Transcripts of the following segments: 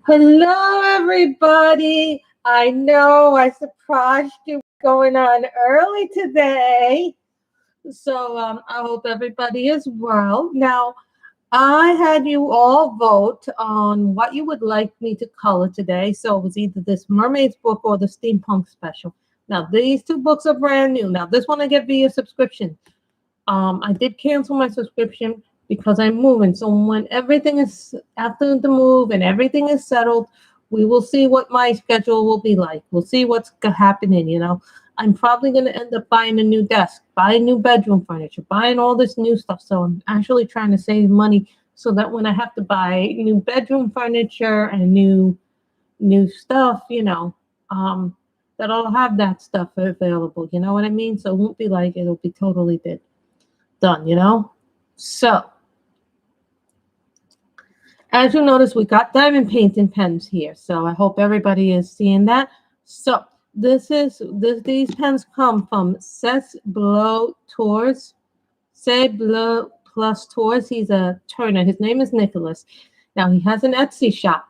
Hello, everybody. I know I surprised you going on early today. So I hope everybody is well. Now, I had you all vote on what you would like me to color today. So it was either this Mermaids book or the Steampunk special. Now, these two books are brand new. Now, this one I get via subscription. I did cancel my subscription because I'm moving. So when everything is after the move and everything is settled, we will see what my schedule will be like. We'll see what's happening, you know. I'm probably going to end up buying a new desk, buying new bedroom furniture, buying all this new stuff. So I'm actually trying to save money so that when I have to buy new bedroom furniture and new stuff, you know, that I'll have that stuff available. You know what I mean? So it won't be like it'll be totally done, you know. So as you notice, we got diamond painting pens here. So I hope everybody is seeing that. So these pens come from SesPlusBeauxATours. SesPlusBeauxATours. He's a turner. His name is Nicholas. Now he has an Etsy shop.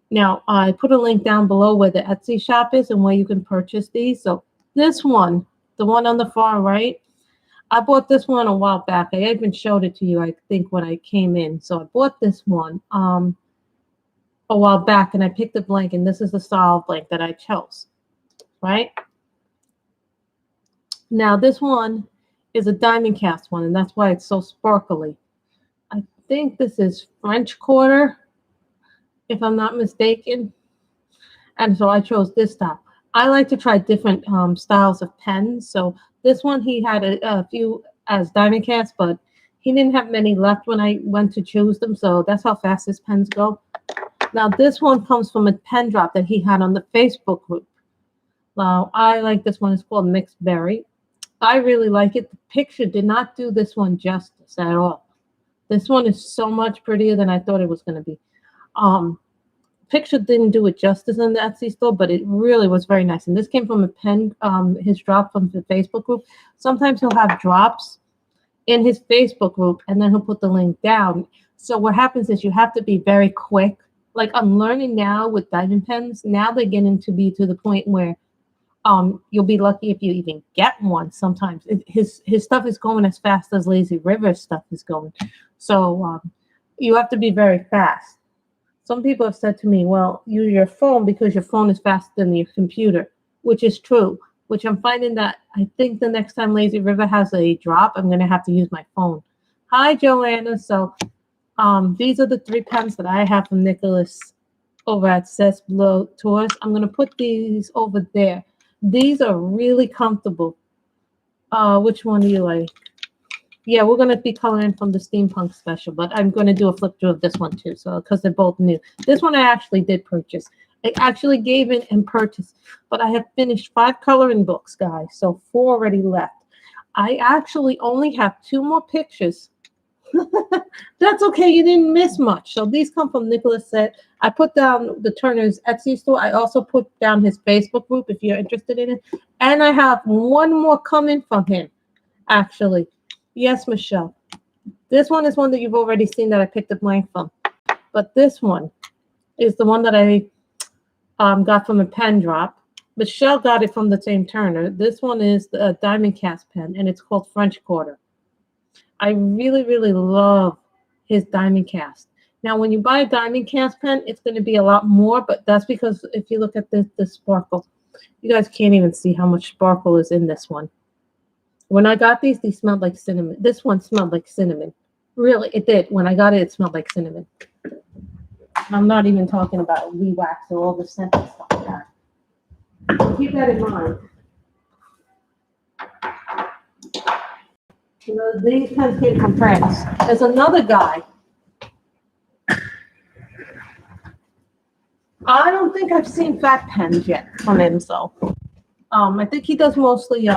Now I put a link down below where the Etsy shop is and where you can purchase these. So this one, the one on the far right, I bought this one a while back. I even showed it to you, I think, when I came in. So I bought this one a while back, and I picked a blank, and this is the style blank that I chose, right? Now, this one is a diamond cast one, and that's why it's so sparkly. I think this is French quarter, if I'm not mistaken. And so I chose this style. I like to try different styles of pens. So this one, he had a few as diamond cast, but he didn't have many left when I went to choose them. So that's how fast his pens go. Now, this one comes from a pen drop that he had on the Facebook group. Now, I like this one. It's called Mixed Berry. I really like it. The picture did not do this one justice at all. This one is so much prettier than I thought it was going to be. Picture didn't do it justice in the Etsy store, but it really was very nice. And this came from a pen, his drop from the Facebook group. Sometimes he'll have drops in his Facebook group, and then he'll put the link down. So what happens is you have to be very quick. Like I'm learning now with diamond pens. Now they're getting to be to the point where you'll be lucky if you even get one. Sometimes his stuff is going as fast as Lazy River's stuff is going. So you have to be very fast. Some people have said to me, well, use your phone because your phone is faster than your computer, which is true, which I'm finding that I think the next time Lazy River has a drop, I'm going to have to use my phone. Hi, Joanna. So these are the three pens that I have from Nicholas over at SesPlusBeauxATours. I'm going to put these over there. These are really comfortable. Which one do you like? Yeah, we're going to be coloring from the Steampunk special, but I'm going to do a flip through of this one too, so because they're both new. This one I actually did purchase. I actually gave in and purchased, but I have finished 5 coloring books, guys, so 4 already left. I actually only have 2 more pictures. That's okay, you didn't miss much. So these come from Nicholas Said. I put down the Turner's Etsy store. I also put down his Facebook group if you're interested in it. And I have one more coming from him, actually. Yes, Michelle. This one is one that you've already seen that I picked a blank from. But this one is the one that I got from a pen drop. Michelle got it from the same Turner. This one is the diamond cast pen, and it's called French Quarter. I really, really love his diamond cast. Now, when you buy a diamond cast pen, it's going to be a lot more, but that's because if you look at the sparkle, you guys can't even see how much sparkle is in this one. When I got these smelled like cinnamon. This one smelled like cinnamon. Really, it did. When I got it, it smelled like cinnamon. I'm not even talking about weed wax or all the scented stuff like that. Keep that in mind. You know, these pens came from France. There's another guy. I don't think I've seen fat pens yet from him, so I think he does mostly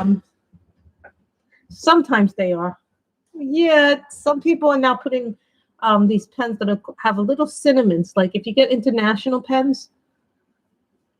sometimes they are. Yeah, some people are now putting these pens that have a little cinnamons. Like if you get international pens,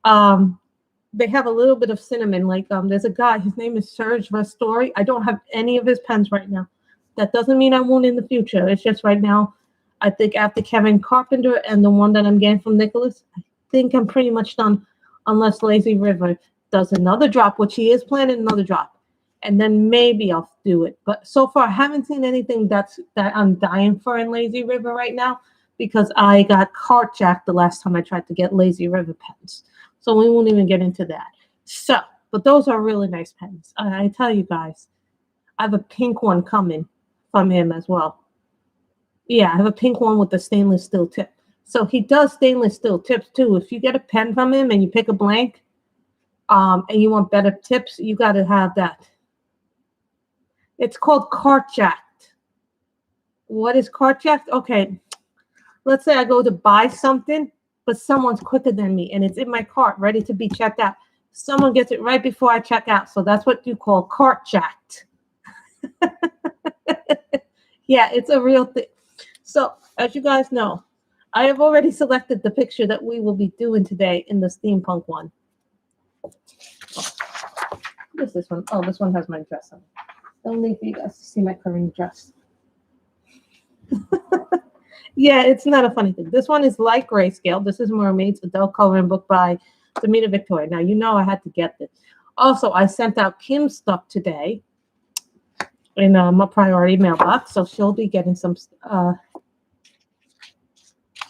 they have a little bit of cinnamon. Like there's a guy, his name is Serge Vastori. I don't have any of his pens right now. That doesn't mean I won't in the future. It's just right now I think after Kevin Carpenter and the one that I'm getting from Nicholas, I think I'm pretty much done, unless Lazy River does another drop, which he is planning another drop. And then maybe I'll do it. But so far, I haven't seen anything that I'm dying for in Lazy River right now, because I got carjacked the last time I tried to get Lazy River pens. So we won't even get into that. So, but those are really nice pens. I tell you guys, I have a pink one coming from him as well. Yeah, I have a pink one with the stainless steel tip. So he does stainless steel tips too. If you get a pen from him and you pick a blank, and you want better tips, you got to have that. It's called carjacked. What is carjacked? Okay, let's say I go to buy something, but someone's quicker than me, and it's in my cart, ready to be checked out. Someone gets it right before I check out, so that's what you call carjacked. Yeah, it's a real thing. So, as you guys know, I have already selected the picture that we will be doing today in the steampunk one. What is this one? Oh, this one has my dress on. Only for you guys to see my current dress. Yeah, it's not a funny thing. This one is light grayscale. This is Mermaids, adult coloring book by Damita Victoria. Now, you know I had to get this. Also, I sent out Kim's stuff today in my priority mailbox, so she'll be getting some.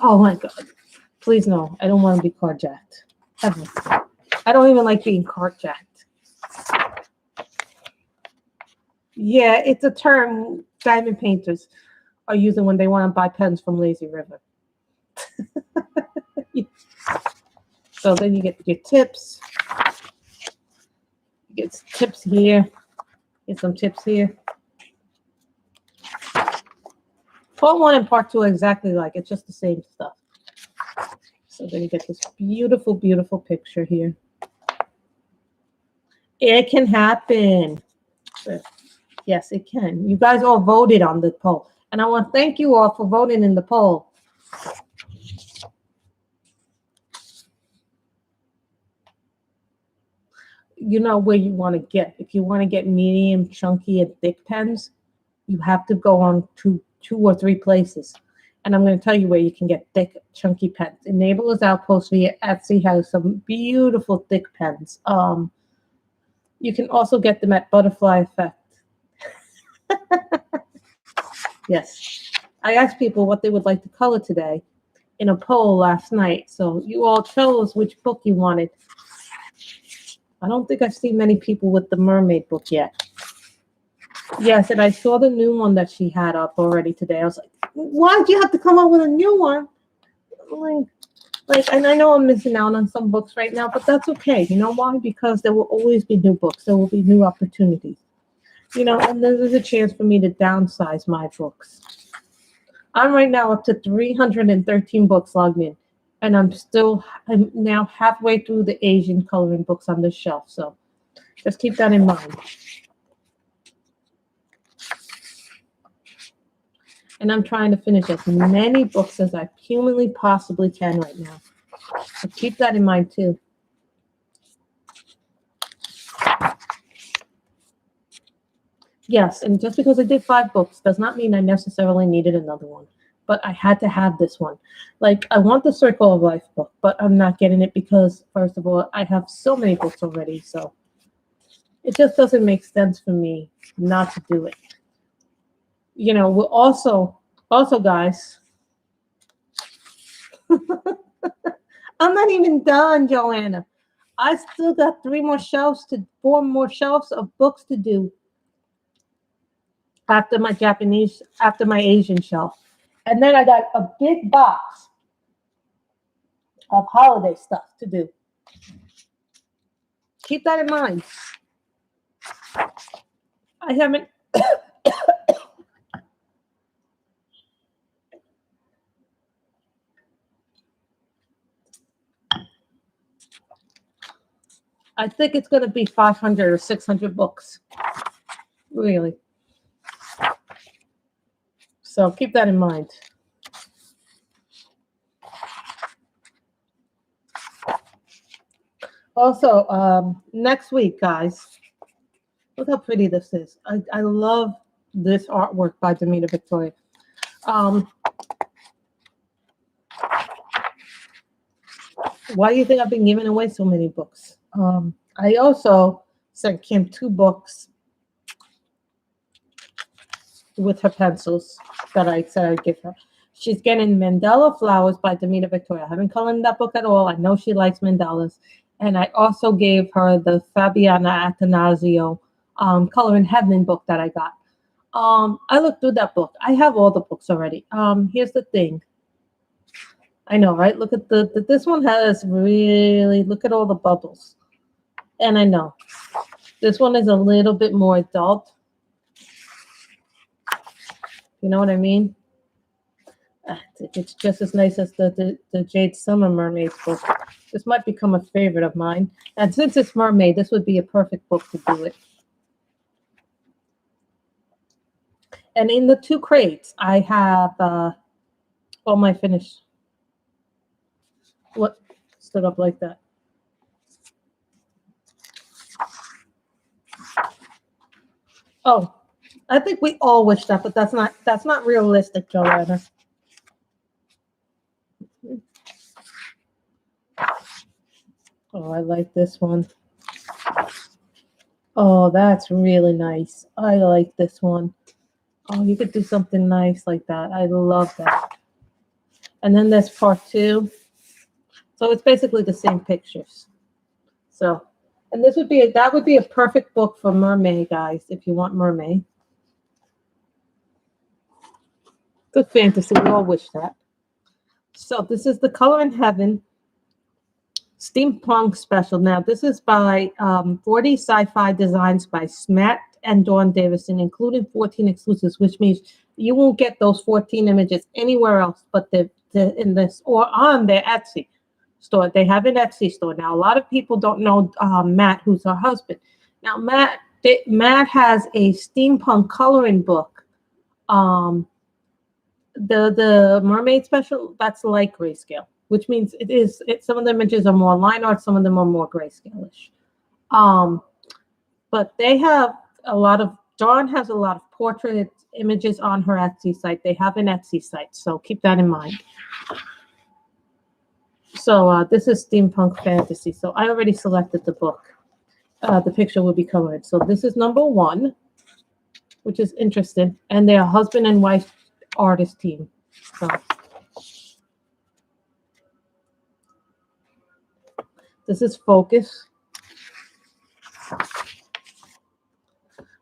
Oh my God! Please no, I don't want to be carjacked. Ever. I don't even like being carjacked. Yeah, it's a term diamond painters are using when they want to buy pens from Lazy River. So then you get your tips. You get tips here. Get some tips here. Part 1 and part 2 are exactly like it's just the same stuff. So then you get this beautiful, beautiful picture here. It can happen. Yes, it can. You guys all voted on the poll. And I want to thank you all for voting in the poll. You know where you want to get. If you want to get medium, chunky, and thick pens, you have to go on to 2 or 3 places. And I'm going to tell you where you can get thick, chunky pens. Enabler's Outpost via Etsy has some beautiful thick pens. You can also get them at Butterfly Effect. Yes. I asked people what they would like to color today in a poll last night. So you all chose which book you wanted. I don't think I've seen many people with the mermaid book yet. Yes, and I saw the new one that she had up already today. I was like, why did you have to come up with a new one? Like, and I know I'm missing out on some books right now, but that's okay. You know why? Because there will always be new books. There will be new opportunities. You know, and there's a chance for me to downsize my books. I'm right now up to 313 books logged in. And I'm now halfway through the Asian coloring books on this shelf. So just keep that in mind. And I'm trying to finish as many books as I humanly possibly can right now. So keep that in mind too. Yes, and just because I did 5 books does not mean I necessarily needed another one. But I had to have this one. Like, I want the Circle of Life book, but I'm not getting it because, first of all, I have so many books already. So it just doesn't make sense for me not to do it. You know, we're also guys, I'm not even done, Joanna. I still got 4 more shelves of books to do after my Asian shelf. And then I got a big box of holiday stuff to do. Keep that in mind. I haven't I think it's going to be 500 or 600 books. Really. So keep that in mind. Also, next week, guys, look how pretty this is. I love this artwork by Damita Victoria. Why do you think I've been giving away so many books? I also sent Kim 2 books with her pencils that I said I'd give her. She's getting Mandela Flowers by Damita Victoria. I haven't colored that book at all. I know she likes mandalas. And I also gave her the Fabiana Attanasio Color in Heaven book that I got. I looked through that book. I have all the books already. Here's the thing. I know, right? Look at this one has really, look at all the bubbles. And I know this one is a little bit more adult. You know what I mean? It's just as nice as the Jade Summer Mermaids book. This might become a favorite of mine. And since it's Mermaid, this would be a perfect book to do it. And in the 2 crates, I have all my finished. What stood up like that? Oh, I think we all wish that, but that's not realistic, Joanna. Oh, I like this one. Oh, that's really nice. I like this one. Oh, you could do something nice like that. I love that. And then there's part 2. So it's basically the same pictures. So, and that would be a perfect book for Mermaid, guys, if you want Mermaid. Good fantasy. We all wish that. So this is the Color in Heaven Steampunk special. Now, this is by 40 sci-fi designs by Matt and Dawn Davison, including 14 exclusives, which means you won't get those 14 images anywhere else but in this or on their Etsy store. They have an Etsy store. Now, a lot of people don't know Matt, who's her husband. Now, Matt has a steampunk coloring book. The Mermaid special, that's light grayscale, which means some of the images are more line art, some of them are more grayscale-ish. But they have Dawn has a lot of portrait images on her Etsy site. They have an Etsy site, so keep that in mind. So this is Steampunk Fantasy. So I already selected the book. The picture will be colored. So this is number 1, which is interesting. And they're a husband and wife artist team. So this is Focus.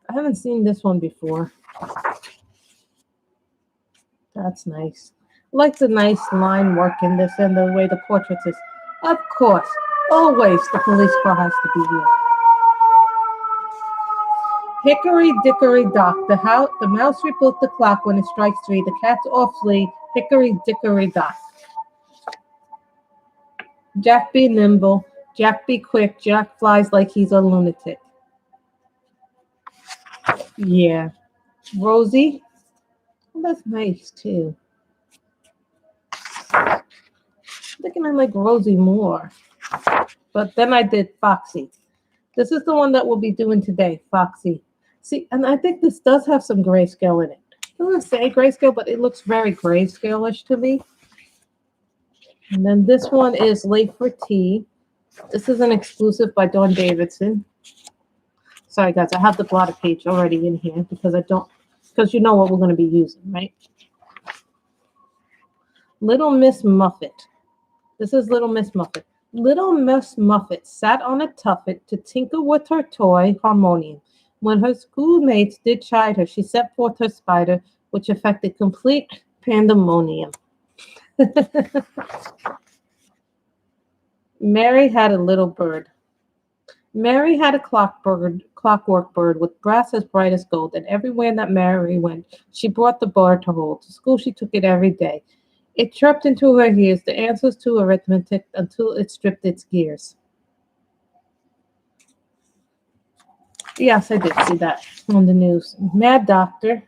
I haven't seen this one before. That's nice. I like the nice line work in this and the way the portraits is. Of course, always the police car has to be here. Hickory dickory dock. The mouse rebuilt the clock when it strikes 3. The cat's off flee. Hickory dickory dock. Jack be nimble. Jack be quick. Jack flies like he's a lunatic. Yeah. Rosie. Well, that's nice too. I'm thinking I like Rosie more. But then I did Foxy. This is the one that we'll be doing today, Foxy. See, and I think this does have some grayscale in it. It doesn't say grayscale, but it looks very grayscale-ish to me. And then this one is Late for Tea. This is an exclusive by Dawn Davidson. Sorry, guys, I have the blotter page already in here because you know what we're going to be using, right? Little Miss Muffet. This is Little Miss Muffet. Little Miss Muffet sat on a tuffet to tinker with her toy harmonium. When her schoolmates did chide her, she set forth her spider, which effected complete pandemonium. Mary had a little bird. Mary had a clockwork bird with brass as bright as gold, and everywhere that Mary went, she brought the bird to hold. To school she took it every day. It chirped into her ears the answers to arithmetic until it stripped its gears. Yes, I did see that on the news. Mad Doctor.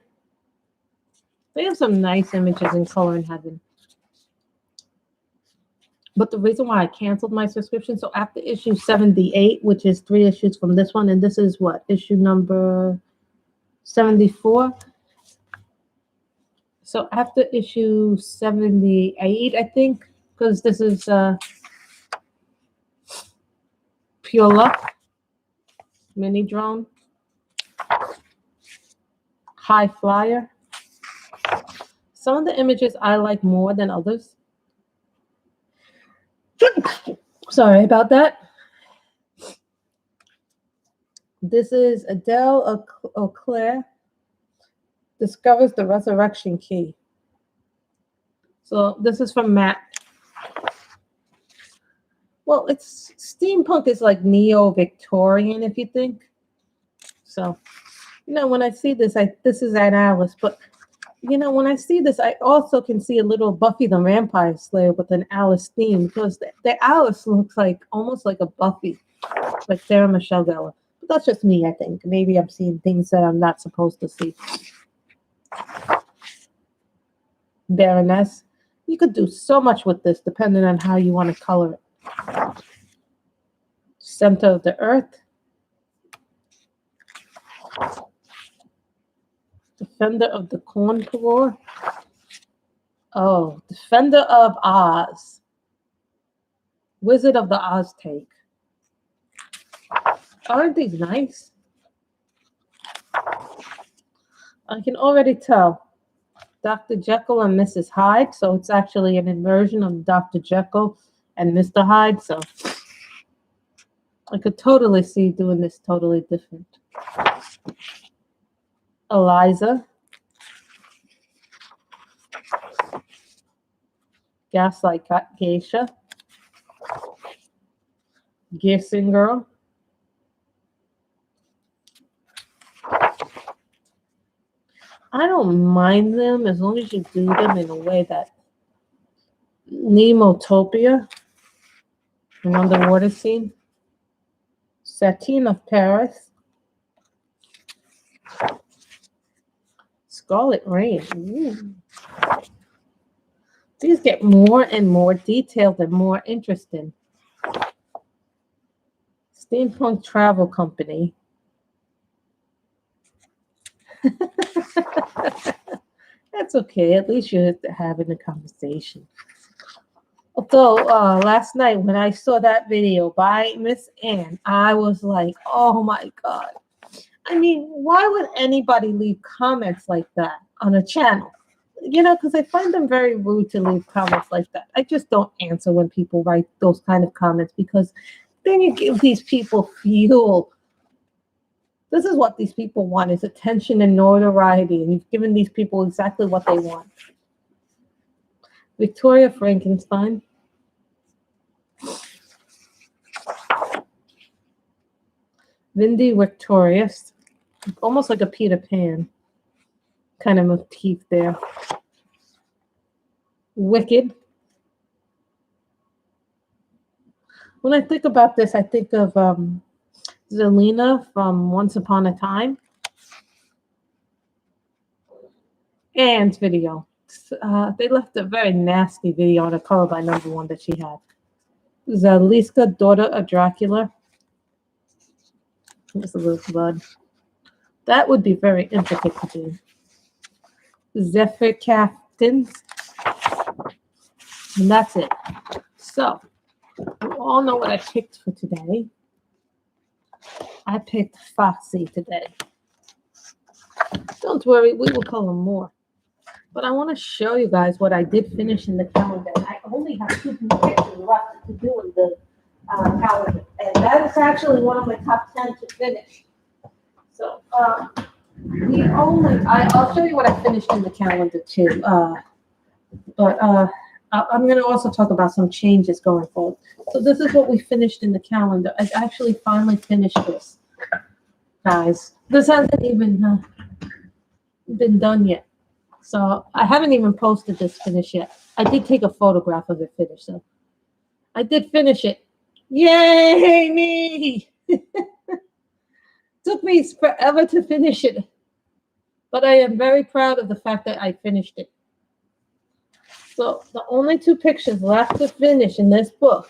They have some nice images in Color in Heaven. But the reason why I canceled my subscription, so after issue 78, which is 3 issues from this one, and this is what, issue number 74? So after issue 78, I think, because this is Pure Luck mini drone. High Flyer. Some of the images I like more than others. Sorry about that. This is Adele Auclair discovers the resurrection key. So this is from Matt. Well, it's steampunk is like neo-Victorian, if you think. So, when I see this, this is at Alice, but when I see this, I also can see a little Buffy the Vampire Slayer with an Alice theme, because the Alice looks like almost like a Buffy, like Sarah Michelle Gellar. But that's just me, I think. Maybe I'm seeing things that I'm not supposed to see. Baroness. You could do so much with this, depending on how you want to color it. Center of the Earth. Defender of the Cornpour. Oh, Defender of Oz. Wizard of the Oztake. Aren't these nice? I can already tell. Dr. Jekyll and Mrs. Hyde. So it's actually an inversion of Dr. Jekyll and Mr. Hyde. So I could totally see doing this totally different. Eliza. Gaslight Geisha. Gissing Girl. I don't mind them as long as you do them in a way that Nemotopia, an underwater scene. Satine of Paris. Scarlet Rain. Ooh. These get more and more detailed and more interesting. Steampunk Travel Company. That's okay. At least you're having a conversation. Although last night when I saw that video by Miss Ann, I was like, oh my God. I mean, why would anybody leave comments like that on a channel? Because I find them very rude to leave comments like that. I just don't answer when people write those kind of comments, because then you give these people fuel. This is what these people want, is attention and notoriety, and you've given these people exactly what they want. Victoria Frankenstein. Vindy Victorious. Almost like a Peter Pan kind of motif there. Wicked. When I think about this, I think of Zelina from Once Upon a Time. Anne's video. They left a very nasty video on a color by number 1 that she had. Zaliska, daughter of Dracula. Just a little blood. That would be very intricate to do. Zephyr Captains. And that's it. So, you all know what I picked for today. I picked Foxy today. Don't worry, we will color more. But I want to show you guys what I did finish in the calendar. I only have 2 pictures left to do in the calendar. And that is actually one of my top 10 to finish. So, I'll show you what I finished in the calendar too. But I'm going to also talk about some changes going forward. So this is what we finished in the calendar. I actually finally finished this, guys. This hasn't even been done yet. So I haven't even posted this finish yet. I did take a photograph of it finished. So I did finish it. Yay, me! Took me forever to finish it. But I am very proud of the fact that I finished it. So the only 2 pictures left to finish in this book.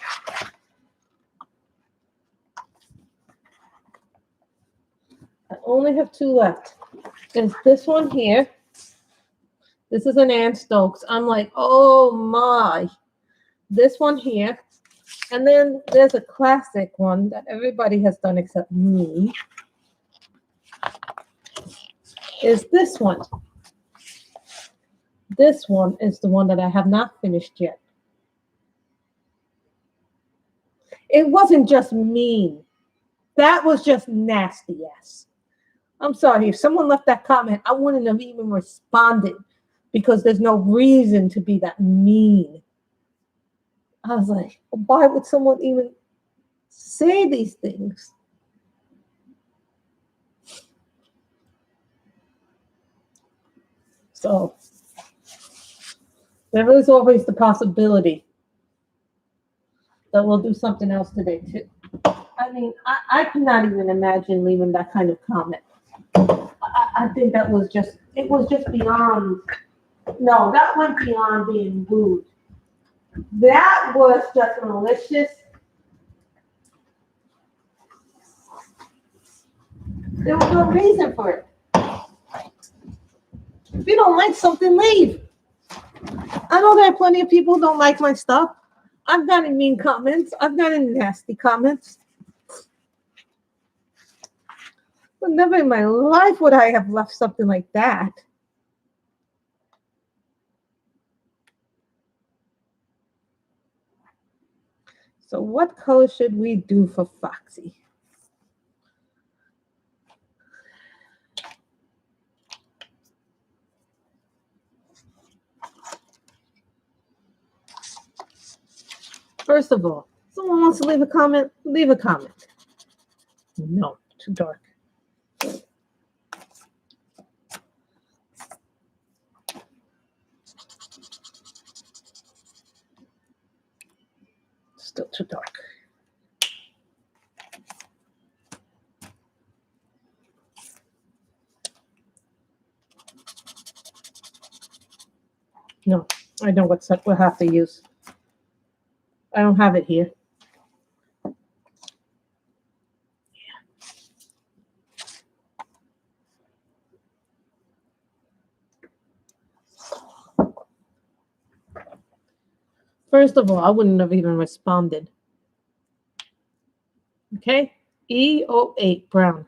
I only have 2 left. There's this one here. This is an Ann Stokes. I'm like, oh my. This one here. And then there's a classic one that everybody has done except me. Is this one. This one is the one that I have not finished yet. It wasn't just mean. That was just nasty ass. I'm sorry. If someone left that comment, I wouldn't have even responded because there's no reason to be that mean. I was like, why would someone even say these things? So there is always the possibility that we'll do something else today too. I mean, I could not even imagine leaving that kind of comment. I think that was just, it was just beyond, no, that went beyond being rude. That was just malicious. There was no reason for it. If you don't like something, leave. I know there are plenty of people who don't like my stuff. I've gotten mean comments. I've gotten nasty comments. But never in my life would I have left something like that. So what color should we do for Foxy? First of all, someone wants to leave a comment, leave a comment. No, too dark. Still too dark. No, I know what set we'll have to use. I don't have it here. First of all, I wouldn't have even responded. Okay, E08 brown.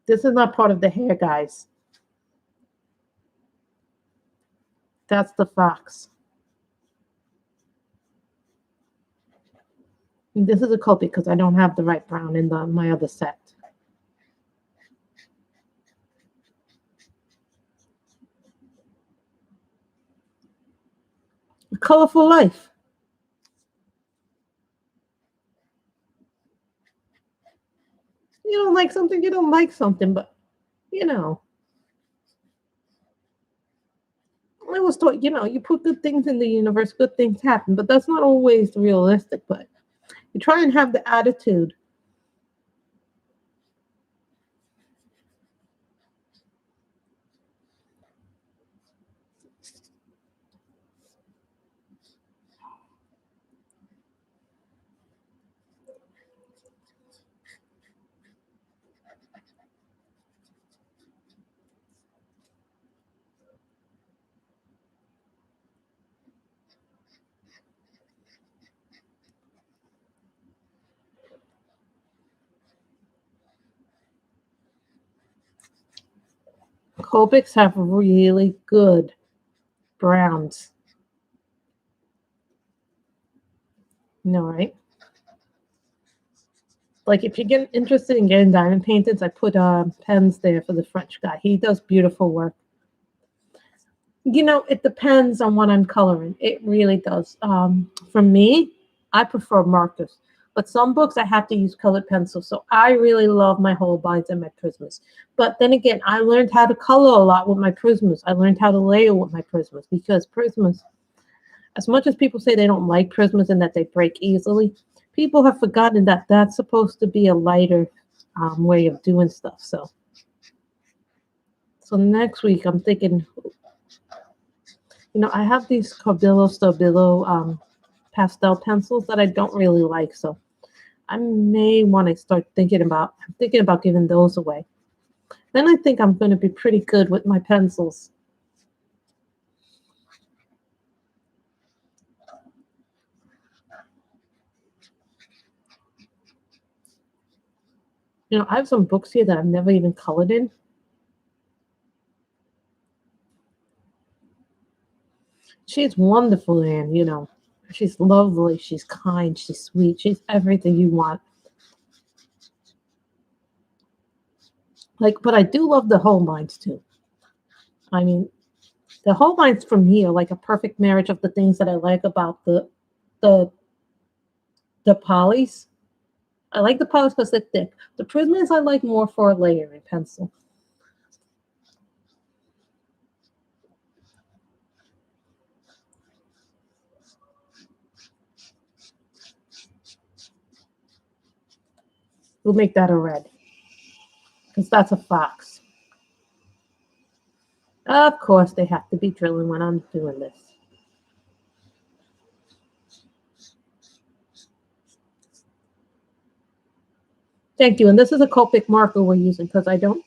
This is not part of the hair, guys. That's the fox. And this is a Copic because I don't have the right brown in my other set. A colorful life. You don't like something, you don't like something, but you know. I was taught, you know, you put good things in the universe, good things happen, but that's not always realistic, but you try and have the attitude. Copics have really good browns. You know, right? Like if you get interested in getting diamond paintings, I put pens there for the French guy. He does beautiful work. You know, it depends on what I'm coloring. It really does. For me, I prefer markers. But some books I have to use colored pencils. So I really love my Holbeins and my Prismas. But then again, I learned how to color a lot with my Prismas. I learned how to layer with my Prismas because Prismas, as much as people say they don't like Prismas and that they break easily, people have forgotten that that's supposed to be a lighter way of doing stuff. So next week I'm thinking, you know, I have these Stabilo pastel pencils that I don't really like. So I may want to start thinking about giving those away. Then I think I'm going to be pretty good with my pencils. You know, I have some books here that I've never even colored in. She's wonderful, and you know, she's lovely, she's kind, she's sweet, she's everything you want. Like, but I do love the whole lines too. I mean, the whole lines from here, like a perfect marriage of the things that I like about the the polys. I like the polys because they're thick. The prismas I like more for a layering pencil. We'll make that a red because that's a fox. Of course, they have to be drilling when I'm doing this. Thank you. And this is a Copic marker we're using because I don't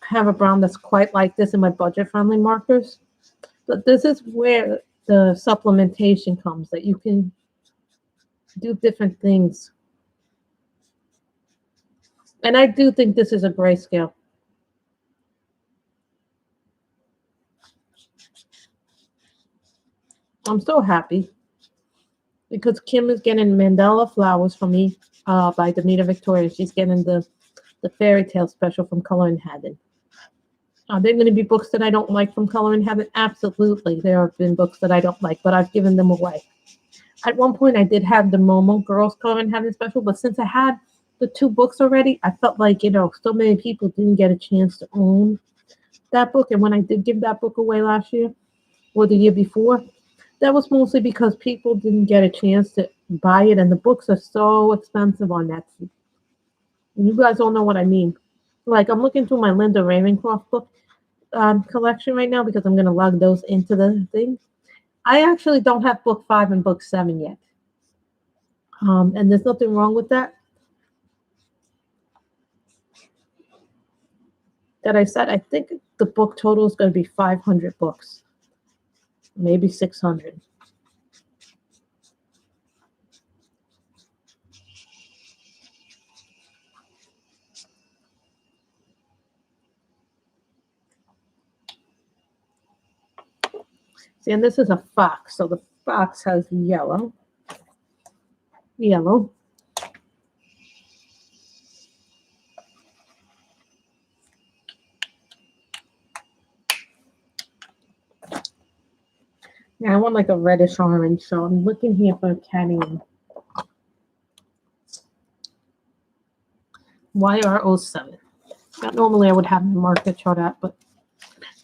have a brown that's quite like this in my budget-friendly markers. But this is where the supplementation comes, that you can do different things. And I do think this is a grayscale. I'm so happy because Kim is getting Mandela Flowers from me by Damita Victoria. She's getting the fairy tale special from Color in Heaven. Are there going to be books that I don't like from Color in Heaven? Absolutely. There have been books that I don't like, but I've given them away. At one point, I did have the Momo Girls Color in Heaven special, but since I had the 2 books already, I felt like, you know, so many people didn't get a chance to own that book. And when I did give that book away last year or the year before, that was mostly because people didn't get a chance to buy it. And the books are so expensive on Etsy. And you guys all know what I mean. Like, I'm looking through my Linda Ravencroft book collection right now because I'm going to log those into the thing. I actually don't have book 5 and book 7 yet. And there's nothing wrong with that. That I said, I think the book total is going to be 500 books, maybe 600. See, and this is a fox, so the fox has yellow. Yellow. Yeah, I want like a reddish orange, so I'm looking here for a cadmium. YR07. Not normally I would have the market chart out, but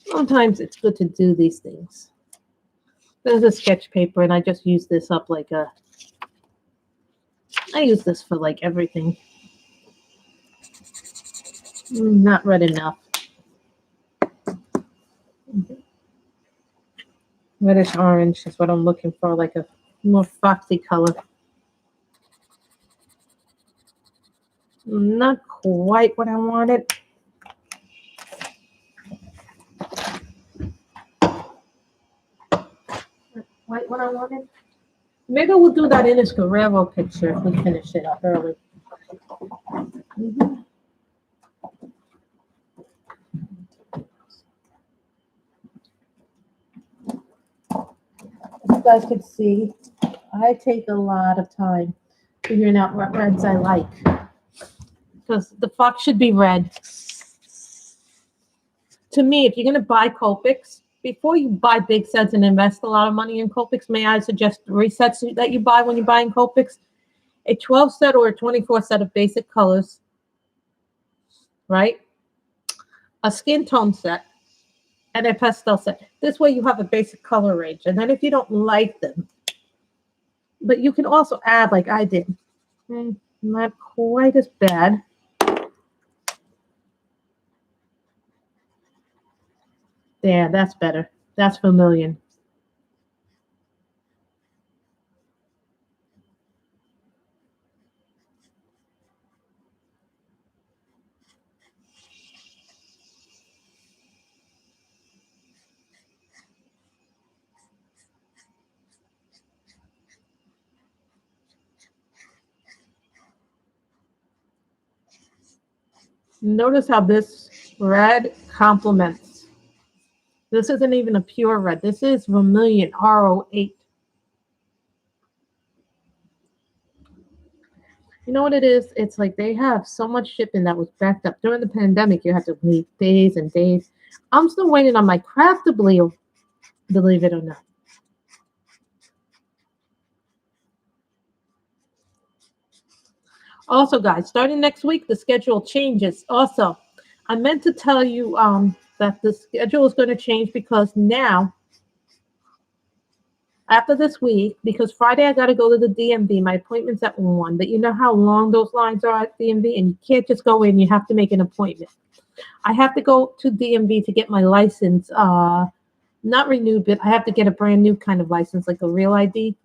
sometimes it's good to do these things. There's a sketch paper, and I just use this up like a. I use this for like everything. Not red enough. Reddish orange is what I'm looking for, like a more foxy color. Not quite what I wanted. Quite what I wanted. Maybe we'll do that in this Guerrero picture if we finish it up early. You guys can see, I take a lot of time figuring out what reds I like. Because the fox should be red. To me, if you're going to buy Copics, before you buy big sets and invest a lot of money in Copics, may I suggest 3 sets that you buy when you're buying Copics? A 12 set or a 24 set of basic colors, right? A skin tone set, and a pastel set. This way you have a basic color range. And then if you don't like them, but you can also add like I did. Not quite as bad. There, that's better. That's Vermilion. Notice how this red complements. This isn't even a pure red. This is vermilion R08. You know what it is? It's like they have so much shipping that was backed up. During the pandemic, you had to wait days and days. I'm still waiting on my Craftably, believe it or not. Also, guys, starting next week, the schedule changes. Also, I meant to tell you that the schedule is going to change because now, after this week, because Friday I got to go to the DMV. My appointment's at 1, but you know how long those lines are at DMV, and you can't just go in. You have to make an appointment. I have to go to DMV to get my license, not renewed, but I have to get a brand new kind of license, like a real ID,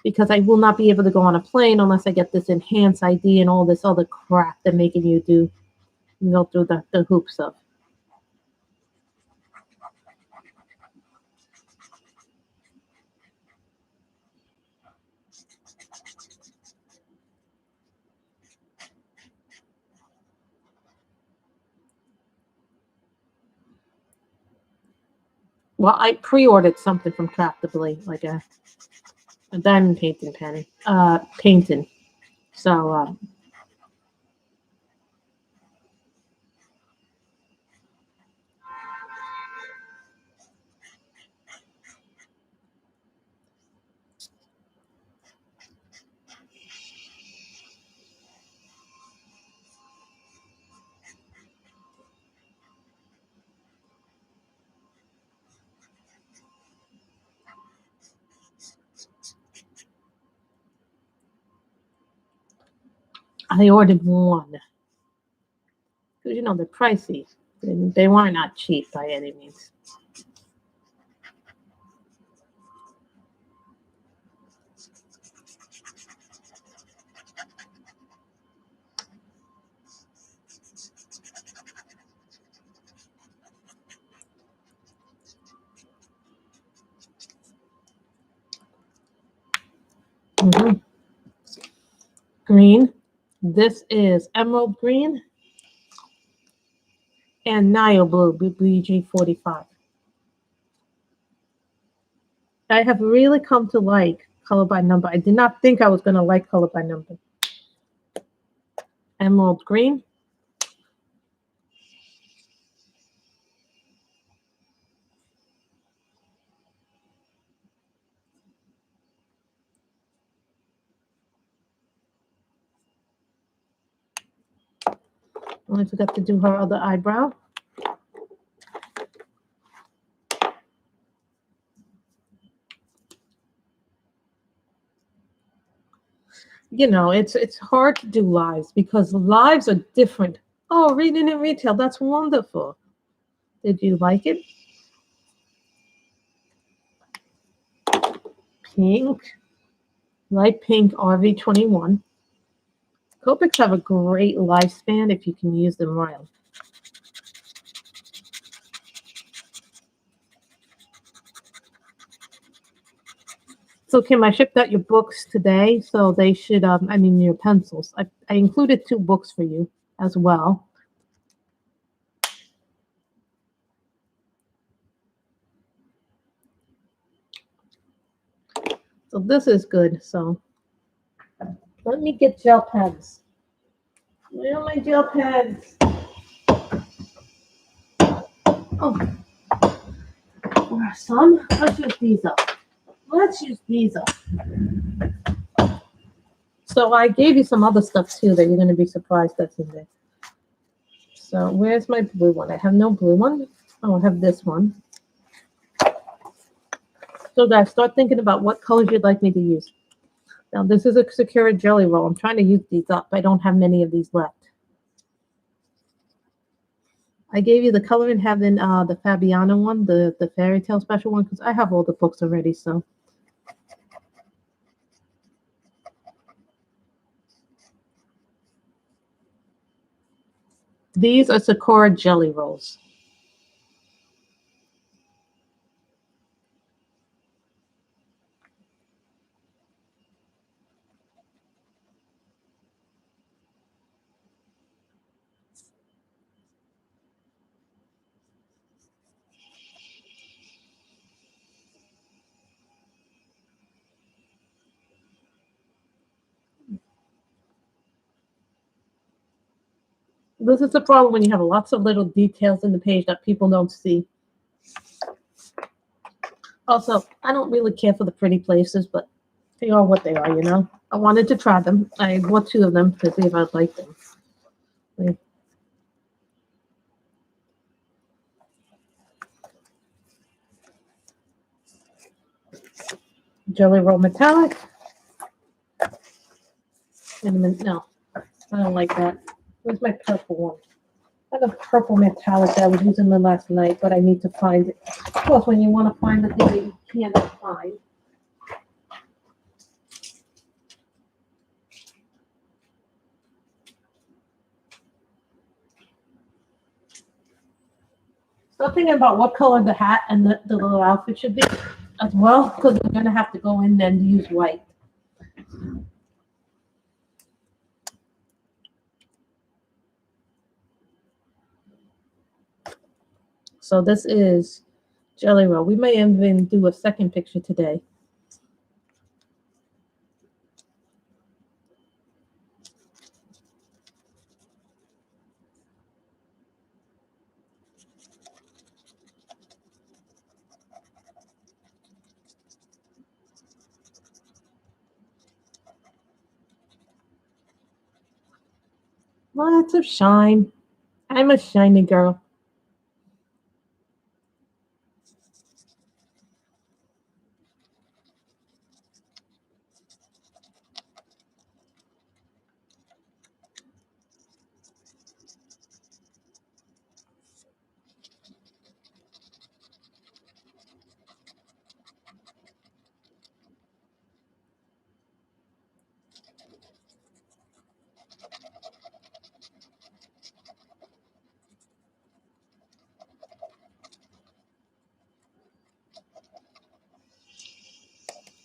because I will not be able to go on a plane unless I get this enhanced ID and all this other crap they're making you do, go through the hoops of. Well, I pre-ordered something from Craftably, like a diamond painting painting. So I ordered one because you know they're pricey. They were not cheap by any means. Mm-hmm. Green. This is emerald green and Nile blue, BG45. I have really come to like color by number. I did not think I was going to like color by number. Emerald green. I forgot to do her other eyebrow. You know, it's hard to do lives because lives are different. Oh, reading in retail, that's wonderful. Did you like it? Pink, light pink RV21. Copics have a great lifespan if you can use them right. So, Kim, I shipped out your books today, so they should, I mean, your pencils. I included 2 books for you as well. So this is good. So let me get gel pens. Where are my gel pens? Oh, there are some. Let's use these up. Let's use these up. So I gave you some other stuff too that you're going to be surprised that's in there. So where's my blue one? I have no blue one. Oh, I have this one. So guys, start thinking about what colors you'd like me to use. Now this is a Sakura jelly roll. I'm trying to use these up. I don't have many of these left. I gave you the Color in Heaven, the Fabiana one, the fairy tale special one, because I have all the books already. So these are Sakura jelly rolls. This is the problem when you have lots of little details in the page that people don't see. Also, I don't really care for the pretty places, but they are what they are, you know? I wanted to try them. I bought 2 of them to see if I'd like them. Jelly Roll Metallic. Wait a minute, no. I don't like that. Where's my purple one? I have a purple metallic that I was using the last night, but I need to find it. Of course, when you want to find the thing that you cannot find. Still thinking about what color the hat and the little outfit should be as well, because we're going to have to go in and use white. So this is Jelly Roll. We may even do a second picture today. Lots of shine. I'm a shiny girl.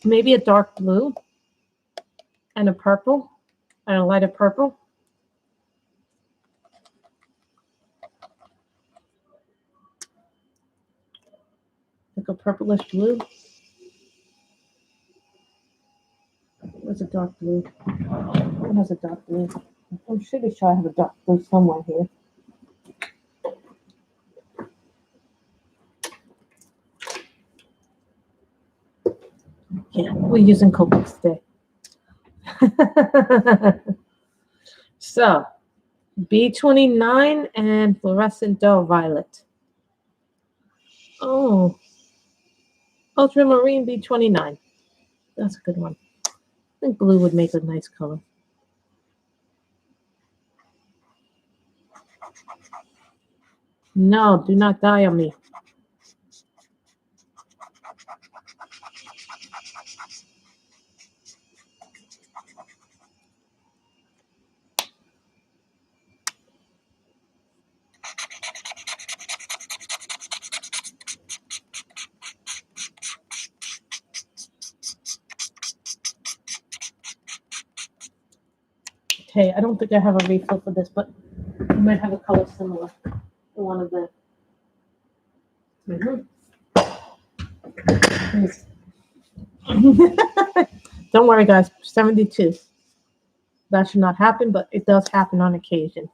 Maybe a dark blue and a purple and a lighter purple. Like a purplish blue. Where's a dark blue? What has a dark blue? I'm pretty sure I have a dark blue somewhere here. Yeah, we're using Copics today. So, B29 and Fluorescent Dull Violet. Oh, Ultramarine B29. That's a good one. I think blue would make a nice color. No, do not die on me. Okay, I don't think I have a refill for this, but I might have a color similar to one of the. Don't worry, guys. 72. That should not happen, but it does happen on occasion.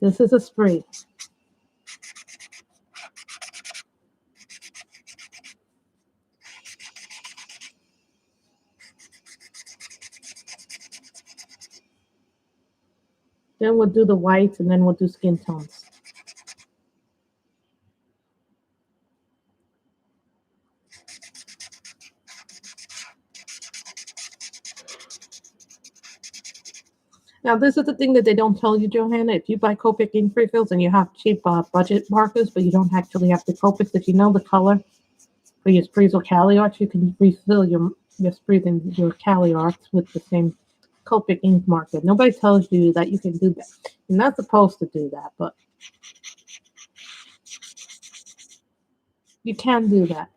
This is a spree. Then we'll do the whites, and then we'll do skin tones. Now, this is the thing that they don't tell you, Johanna. If you buy Copic ink refills and you have cheap budget markers, but you don't actually have the Copics, if you know the color for your sprees or Cali arts, you can refill your sprees and your Cali arts with the same Copic ink marker. Nobody tells you that you can do that. You're not supposed to do that, but you can do that.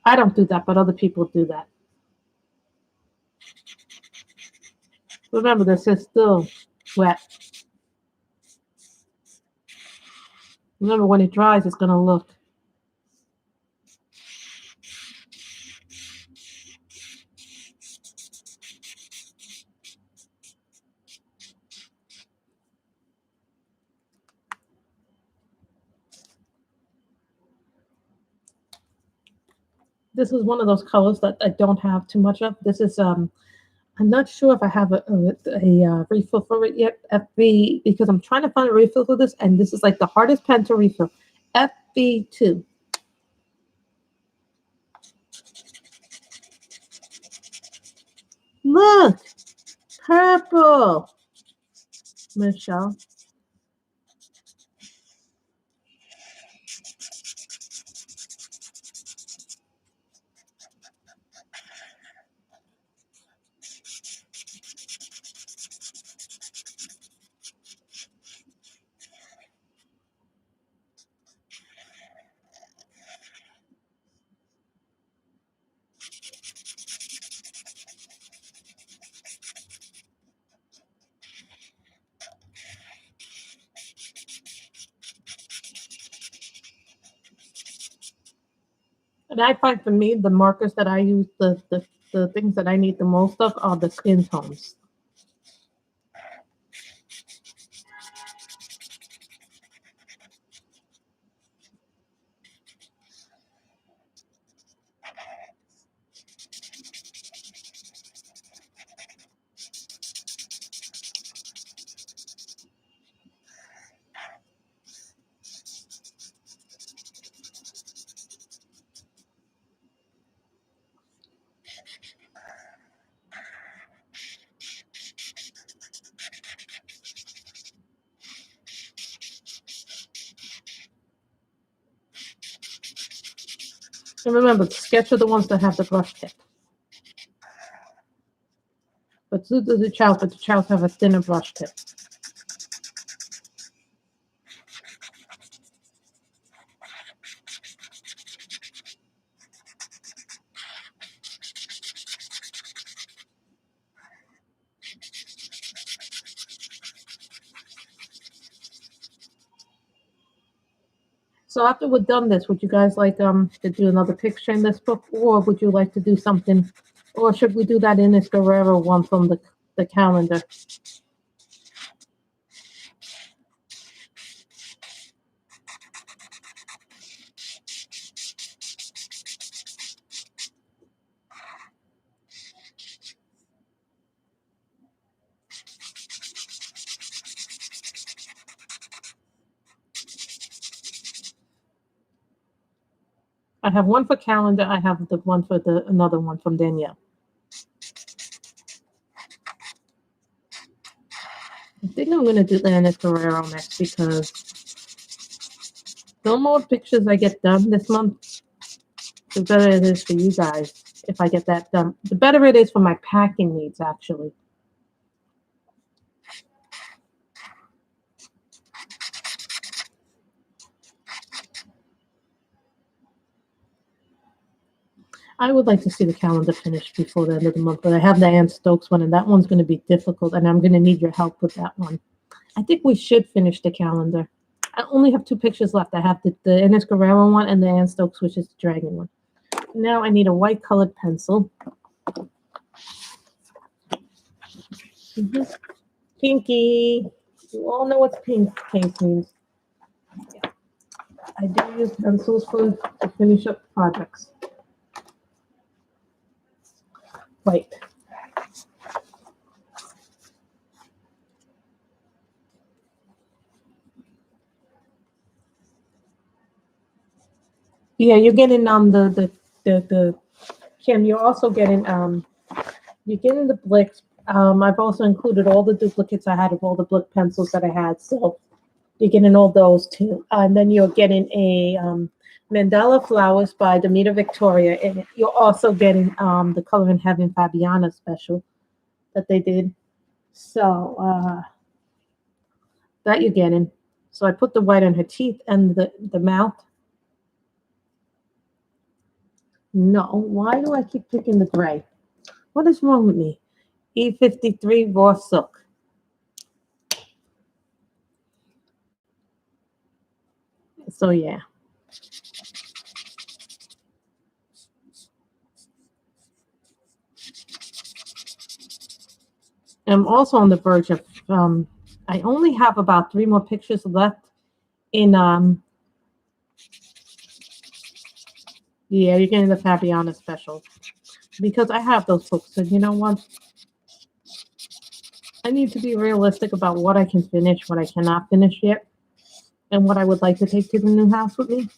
I don't do that, but other people do that. Remember, this is still wet. Remember, when it dries, it's going to look. This is one of those colors that I don't have too much of. This is I'm not sure if I have a refill for it yet, FB, because I'm trying to find a refill for this, and this is like the hardest pen to refill. FB2. Look, purple, Michelle. And I find for me, the markers that I use, the things that I need the most of are the skin tones. And remember, sketch are the ones that have the brush tip. But so does the Chow, but the Chows have a thinner brush tip. So after we're done this, would you guys like to do another picture in this book, or would you like to do something, or should we do that Ines Guerrero one from the calendar? I have one for calendar. I have the one for another one from Danielle. I think I'm going to do the Ines Guerrero next because the more pictures I get done this month, the better it is for you guys. If I get that done, the better it is for my packing needs, actually. I would like to see the calendar finished before the end of the month, but I have the Ann Stokes one, and that one's going to be difficult, and I'm going to need your help with that one. I think we should finish the calendar. I only have 2 pictures left. I have the Ines Guerrero one and the Ann Stokes, which is the dragon one. Now I need a white colored pencil. Pinky. You all know what pink means. Yeah. I do use pencils to finish up projects. White. Yeah, you're getting the Kim. You're also getting you're getting the Blicks. I've also included all the duplicates I had of all the Blick pencils that I had, so you're getting all those too. And then you're getting a Mandala Flowers by Damita Victoria, and you're also getting the Color in Heaven Fabiana special that they did. So that you're getting. So I put the white on her teeth and the mouth. No, why do I keep picking the gray? What is wrong with me? E53 raw silk. So yeah. I'm also on the verge of I only have about 3 more pictures left in yeah, you're getting the Fabiana special because I have those books, and you know what? I need to be realistic about what I can finish, what I cannot finish yet, and what I would like to take to the new house with me.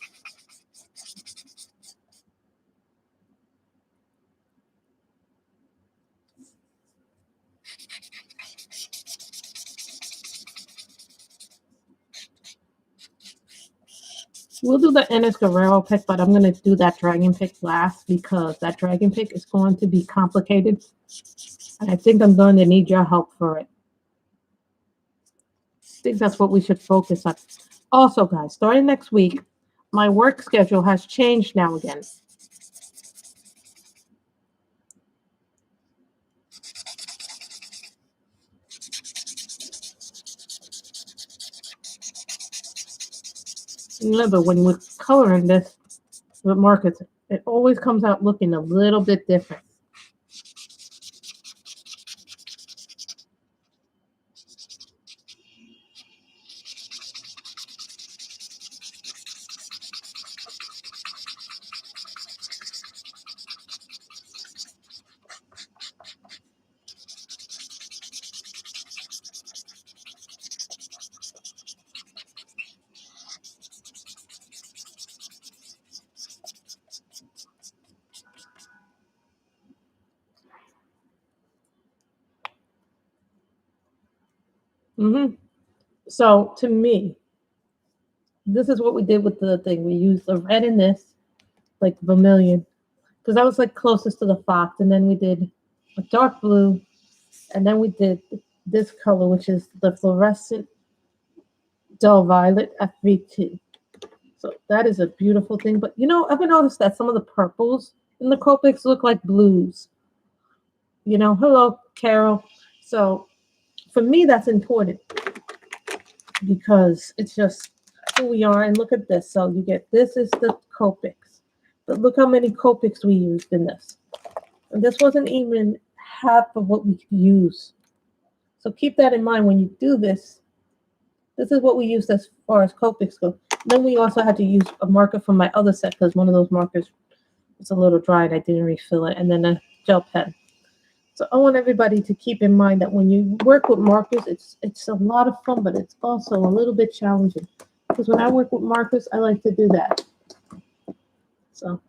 We'll do the Ennis Guerrero pick, but I'm going to do that dragon pick last because that dragon pick is going to be complicated. And I think I'm going to need your help for it. I think that's what we should focus on. Also, guys, starting next week, my work schedule has changed now again. Remember, when we're coloring this with markers, it always comes out looking a little bit different. So to me, this is what we did with the thing. We used the red in this, like vermilion, because that was like closest to the fox. And then we did a dark blue, and then we did this color, which is the fluorescent dull violet FV2. So that is a beautiful thing. But you know, ever noticed that some of the purples in the Copics look like blues? You know, hello, Carol. So for me, that's important because it's just who we are. And look at this. So you get this is the Copics, but look how many Copics we used in this. And this wasn't even half of what we could use. So keep that in mind when you do this. This is what we used as far as Copics go. Then we also had to use a marker from my other set because one of those markers was a little dry and I didn't refill it. And then a gel pen. So I want everybody to keep in mind that when you work with markers, it's a lot of fun, but it's also a little bit challenging. Because when I work with markers, I like to do that. So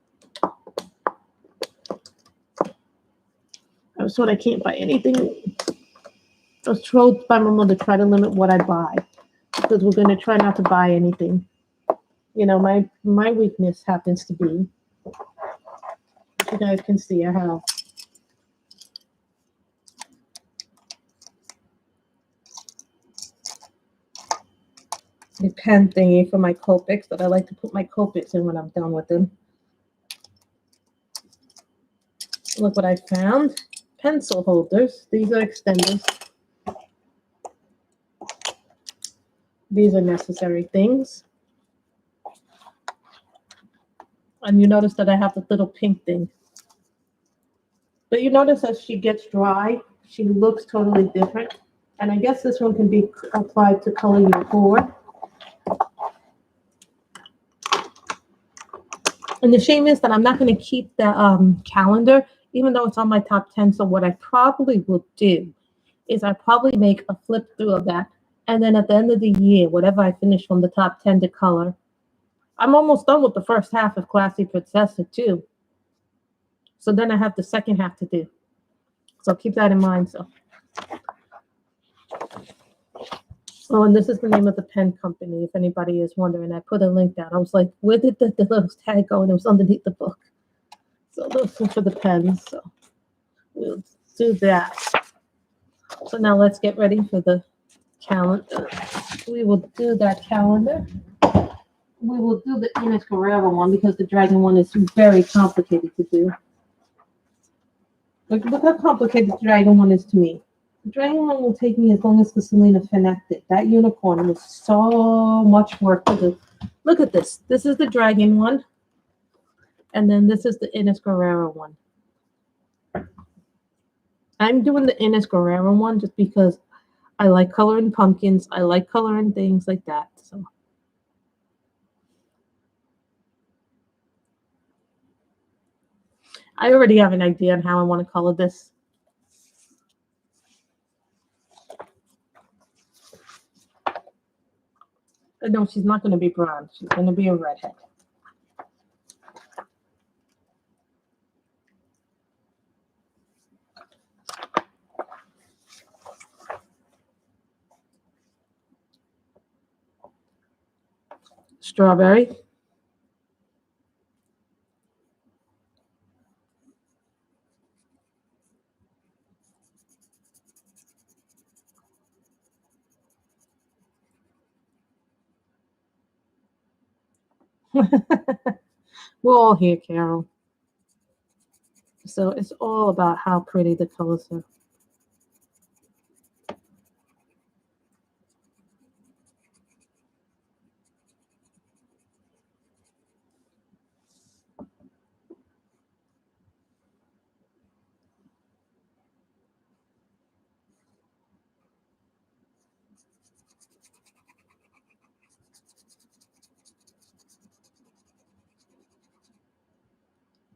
I was told I can't buy anything. I was told by my mother to try to limit what I buy because we're going to try not to buy anything. You know, my weakness happens to be, you guys can see I have a pen thingy for my Copics that I like to put my Copics in when I'm done with them. Look what I found. Pencil holders. These are extenders. These are necessary things. And you notice that I have the little pink thing. But you notice as she gets dry, she looks totally different. And I guess this one can be applied to color your board. And the shame is that I'm not going to keep the calendar, even though it's on my top 10. So what I probably will do is I probably make a flip through of that. And then at the end of the year, whatever I finish from the top 10 to color, I'm almost done with the first half of Classy Princessa too. So then I have the second half to do. So keep that in mind. So. Oh, and this is the name of the pen company, if anybody is wondering. I put a link down. I was like, where did the little tag go? And it was underneath the book. So those are for the pens. So we'll do that. So now let's get ready for the calendar. We will do that calendar. We will do the Ennis Guerrero one because the dragon one is very complicated to do. Look how complicated the dragon one is to me. The dragon one will take me as long as the Selena connected. That unicorn was so much work to do. Look at this. This is the dragon one. And then this is the Ines Guerrero one. I'm doing the Ines Guerrero one just because I like coloring pumpkins. I like coloring things like that. So I already have an idea on how I want to color this. No, she's not going to be blonde. She's going to be a redhead. Strawberry. We're all here, Carol. So it's all about how pretty the colors are.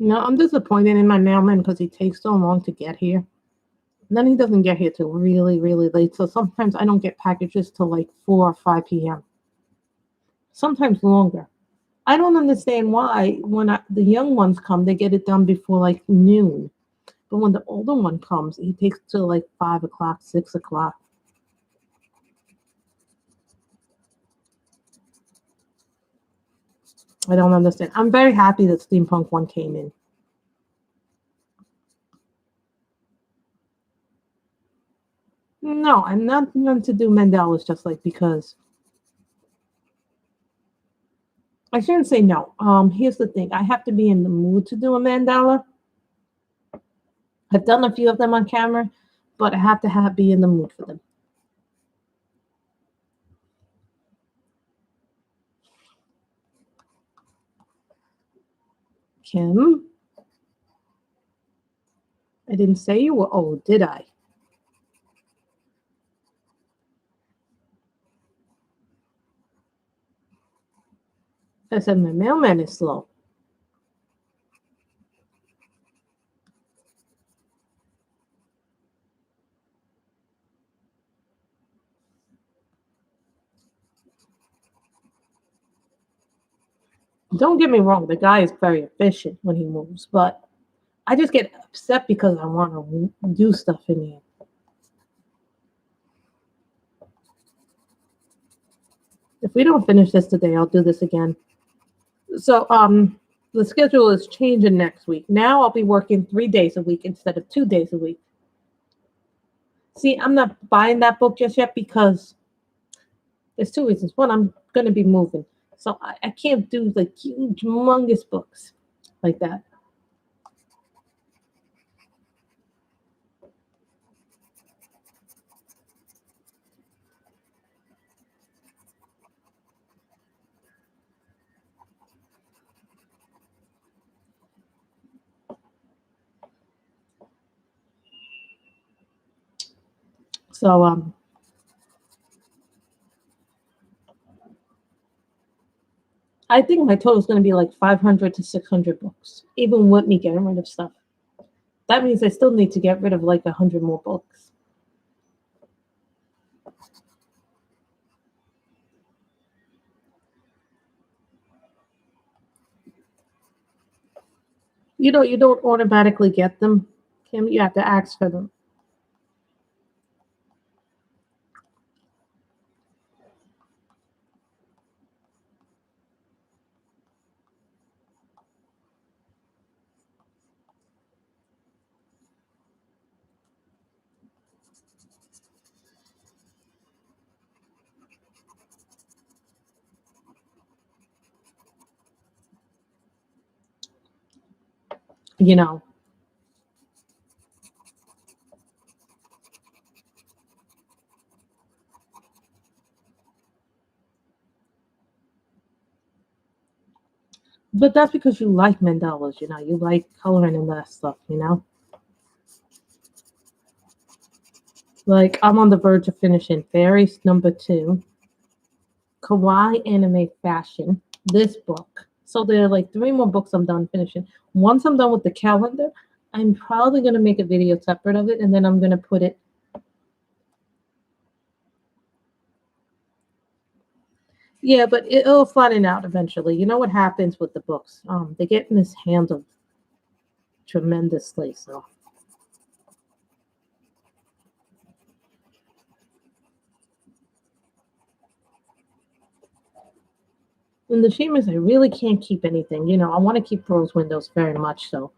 No, I'm disappointed in my mailman because he takes so long to get here. And then he doesn't get here till really, really late. So sometimes I don't get packages till like 4 or 5 p.m. Sometimes longer. I don't understand why when the young ones come, they get it done before like noon. But when the older one comes, he takes till like 5 o'clock, 6 o'clock. I don't understand. I'm very happy that Steampunk 1 came in. No, I'm not going to do mandalas just like because. I shouldn't say no. Here's the thing. I have to be in the mood to do a mandala. I've done a few of them on camera, but I have to be in the mood for them. Kim? I didn't say you were old, did I? I said my mailman is slow. Don't get me wrong, the guy is very efficient when he moves, but I just get upset because I want to do stuff in here. If we don't finish this today, I'll do this again. So, the schedule is changing next week. Now I'll be working 3 days a week instead of 2 days a week. See, I'm not buying that book just yet because there's 2 reasons. One, I'm going to be moving. So I can't do like huge, humongous books like that. So, I think my total is going to be like 500 to 600 books, even with me getting rid of stuff. That means I still need to get rid of like 100 more books. You don't automatically get them, Kim. You have to ask for them. You know, But that's because you like mandalas, you know, you like coloring and that stuff, you know? Like, I'm on the verge of finishing Fairies #2, Kawaii Anime Fashion, this book. So there are like 3 more books I'm done finishing. Once I'm done with the calendar, I'm probably going to make a video separate of it, and then I'm going to put it. Yeah, but it'll flatten out eventually. You know what happens with the books? They get mishandled tremendously. So, and the shame is I really can't keep anything. You know, I want to keep Rose Windows very much so,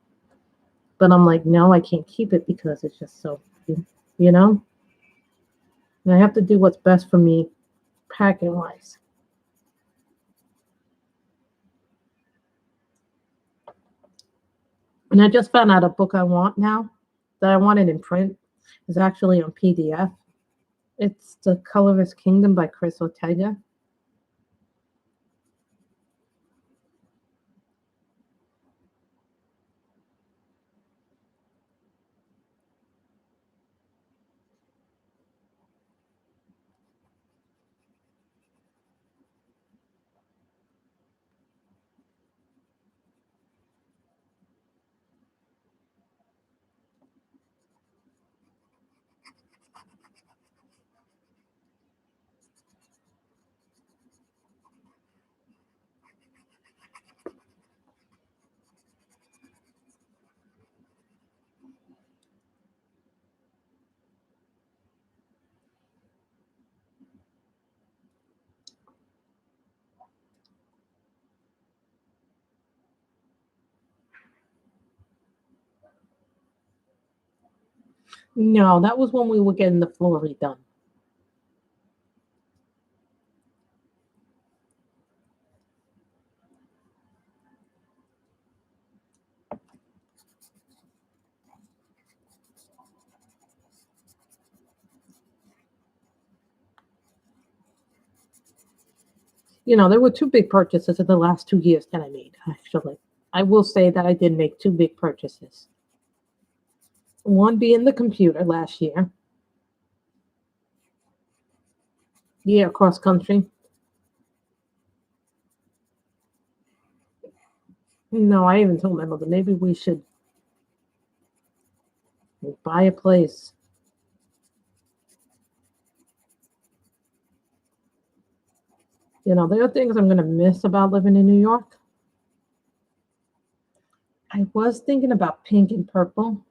but I'm like, no, I can't keep it because it's just so, you know, and I have to do what's best for me, packing wise. And I just found out a book I want now that I wanted in print is actually on PDF. It's The Colorist Kingdom by Chris Ortega. No, that was when we were getting the floor redone. You know, there were 2 big purchases in the last 2 years that I made, actually. I will say that I did make 2 big purchases. One being the computer last year. Yeah, cross country. No, I even told my mother maybe we should buy a place. You know, there are things I'm going to miss about living in New York. I was thinking about pink and purple.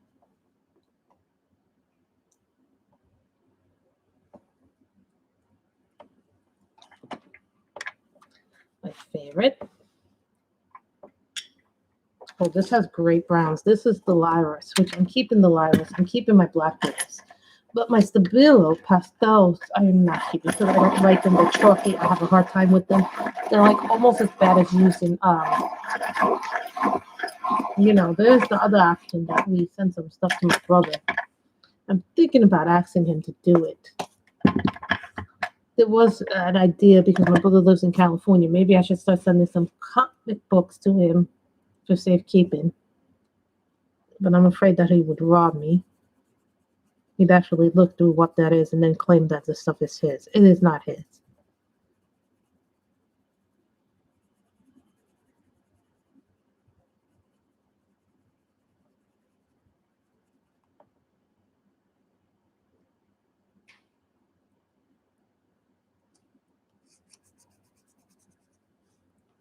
My favorite. Oh, this has great browns. This is the Lyris, which I'm keeping the Lyris. I'm keeping my blackberries. But my Stabilo pastels, I am not keeping because I don't like them. They're chalky. I have a hard time with them. They're like almost as bad as using, you know, there's the other option that we send some stuff to my brother. I'm thinking about asking him to do it. There was an idea because my brother lives in California. Maybe I should start sending some comic books to him for safekeeping. But I'm afraid that he would rob me. He'd actually look through what that is and then claim that the stuff is his. It is not his.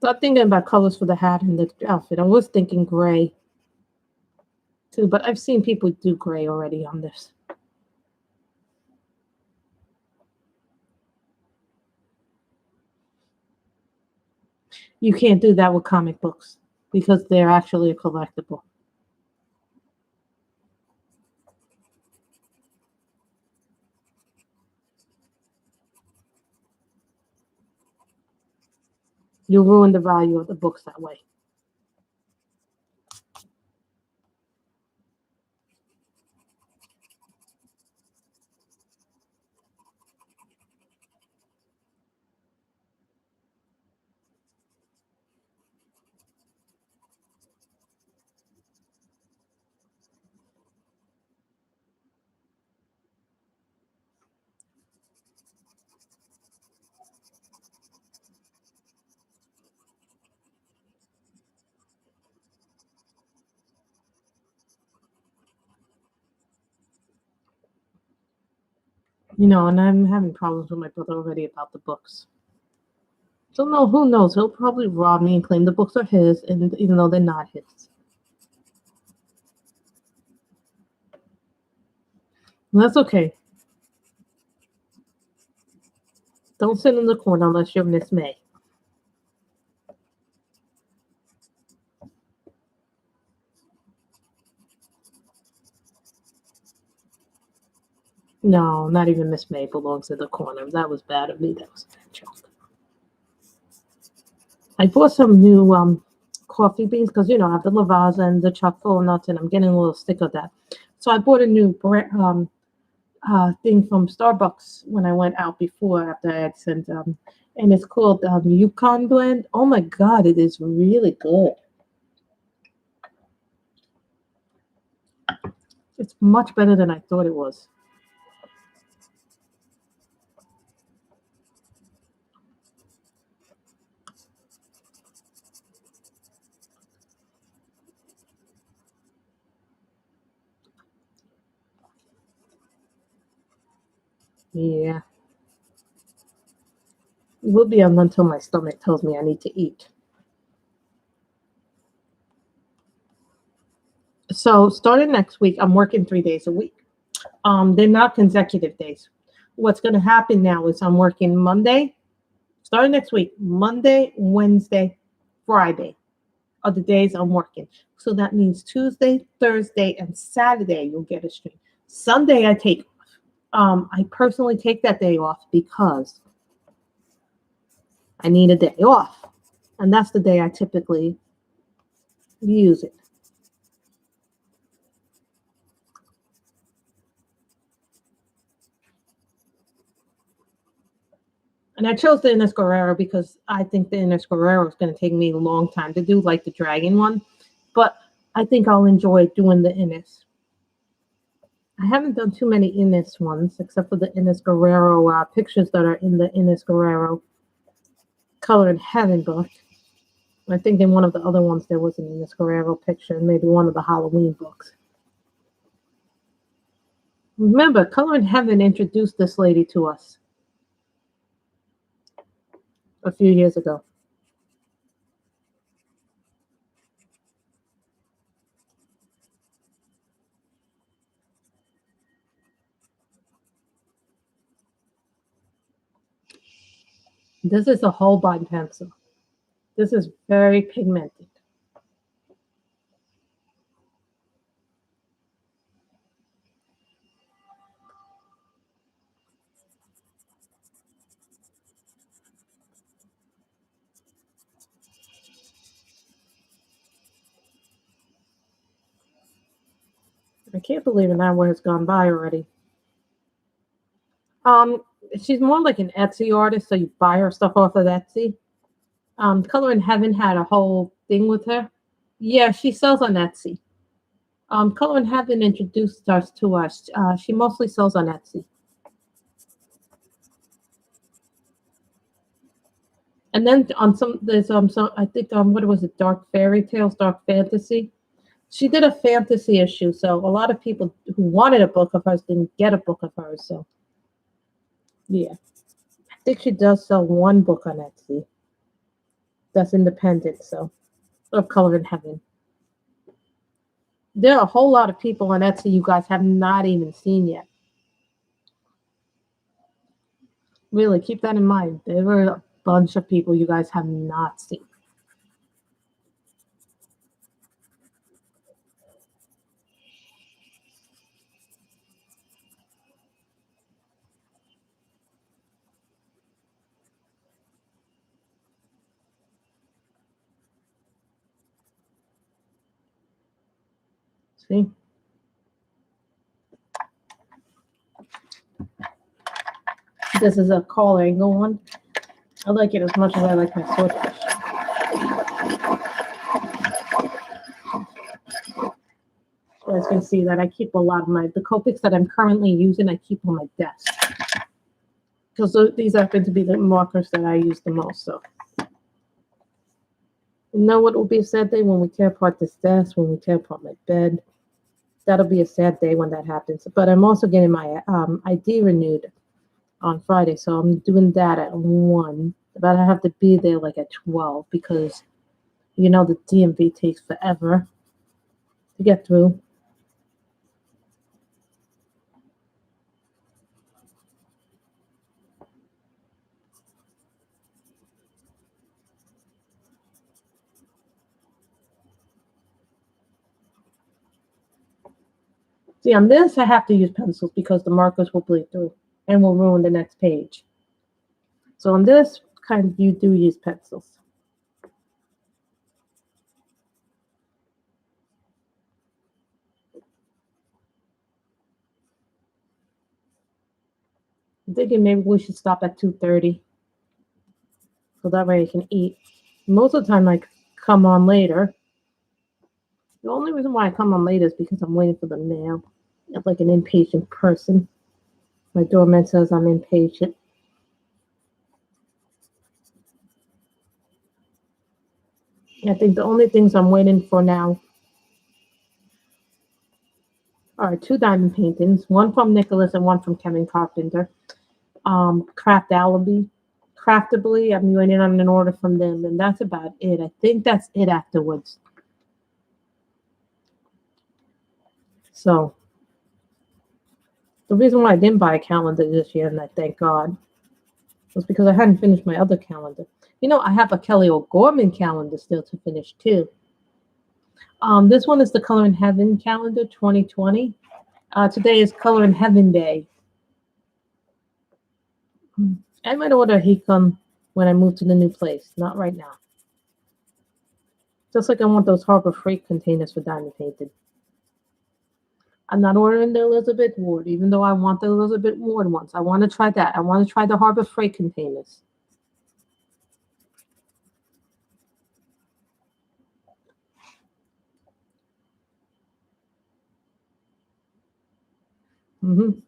So I'm thinking about colors for the hat and the outfit. I was thinking gray too, but I've seen people do gray already on this. You can't do that with comic books because they're actually a collectible. You ruin the value of the books that way. And I'm having problems with my brother already about the books. So no, who knows? He'll probably rob me and claim the books are his, and even though they're not his. And that's okay. Don't sit in the corner unless you're Miss May. No, not even Miss May belongs in the corner. That was bad of me. That was a bad joke. I bought some new coffee beans because, I have the Lavazza and the chock full of nuts, and I'm getting a little sick of that. So I bought a new thing from Starbucks when I went out before after I had sent and it's called Yukon Blend. Oh my God, it is really good. It's much better than I thought it was. Yeah. It will be on until my stomach tells me I need to eat. So starting next week, I'm working 3 days a week. They're not consecutive days. What's going to happen now is I'm working Monday, starting next week, Monday, Wednesday, Friday are the days I'm working. So that means Tuesday, Thursday, and Saturday you'll get a stream. Sunday I take off. I personally take that day off because I need a day off. And that's the day I typically use it. And I chose the Ines Guerrero because I think the Ines Guerrero is going to take me a long time to do, like the dragon one. But I think I'll enjoy doing the Ines. I haven't done too many Ines ones, except for the Ines Guerrero pictures that are in the Ines Guerrero Color in Heaven book. I think in one of the other ones there was an Ines Guerrero picture, maybe one of the Halloween books. Remember, Color in Heaven introduced this lady to us a few years ago. This is a Holbein pencil. This is very pigmented. I can't believe an hour has gone by already. She's more like an Etsy artist, so you buy her stuff off of Etsy. Color in Heaven had a whole thing with her. Yeah, she sells on Etsy. Color in Heaven introduced us to us. She mostly sells on Etsy. And then on there's some I think what was it, Dark Fairy Tales, Dark Fantasy. She did a fantasy issue, so a lot of people who wanted a book of hers didn't get a book of hers. So yeah, I think she does sell one book on Etsy that's independent. So of Color in Heaven. There are a whole lot of people on Etsy you guys have not even seen yet. Really, keep that in mind. There were a bunch of people you guys have not seen. See? This is a call angle one. I like it as much as I like my swordfish. You guys can see that I keep a lot of the Copics that I'm currently using, I keep on my desk. Because these happen to be the markers that I use the most. So, you know what will be a sad day? When we tear apart this desk, when we tear apart my bed. That'll be a sad day when that happens. But I'm also getting my ID renewed on Friday, so I'm doing that at 1. But I have to be there like at 12 because you know the DMV takes forever to get through. See, on this, I have to use pencils because the markers will bleed through and will ruin the next page. So on this, kind of, you do use pencils. I'm thinking maybe we should stop at 2:30 so that way I can eat. Most of the time, I come on later. The only reason why I come on late is because I'm waiting for the mail. I'm like an impatient person. My doorman says I'm impatient. I think the only things I'm waiting for now are 2 diamond paintings, one from Nicholas and one from Kevin Carpenter. Craftably, I'm waiting on an order from them, and that's about it. I think that's it afterwards. So the reason why I didn't buy a calendar this year, and I thank God, was because I hadn't finished my other calendar. You know, I have a Kelly O'Gorman calendar still to finish too. This one is the Color in Heaven calendar 2020. Today is Color in Heaven Day. I might order Hikam when I move to the new place. Not right now. Just like I want those Harbor Freight containers for diamond painted. I'm not ordering the Elizabeth Ward, even though I want the Elizabeth Ward ones. I want to try that. I want to try the Harbor Freight containers. Mm-hmm.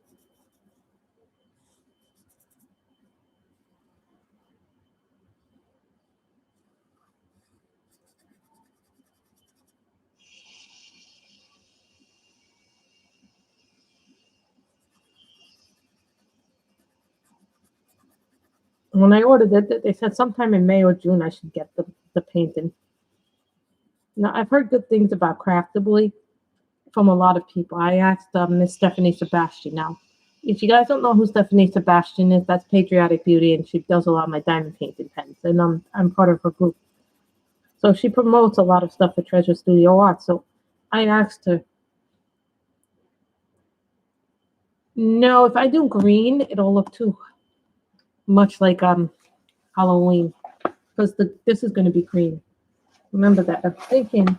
When I ordered it, they said sometime in May or June I should get the painting. Now, I've heard good things about Craftably from a lot of people. I asked Miss Stephanie Sebastian. Now, if you guys don't know who Stephanie Sebastian is, that's Patriotic Beauty, and she does a lot of my diamond painting pens, and I'm part of her group. So she promotes a lot of stuff for Treasure Studio Art. So I asked her, no, if I do green, it'll look too much like Halloween, because this is going to be green. Remember that. I'm thinking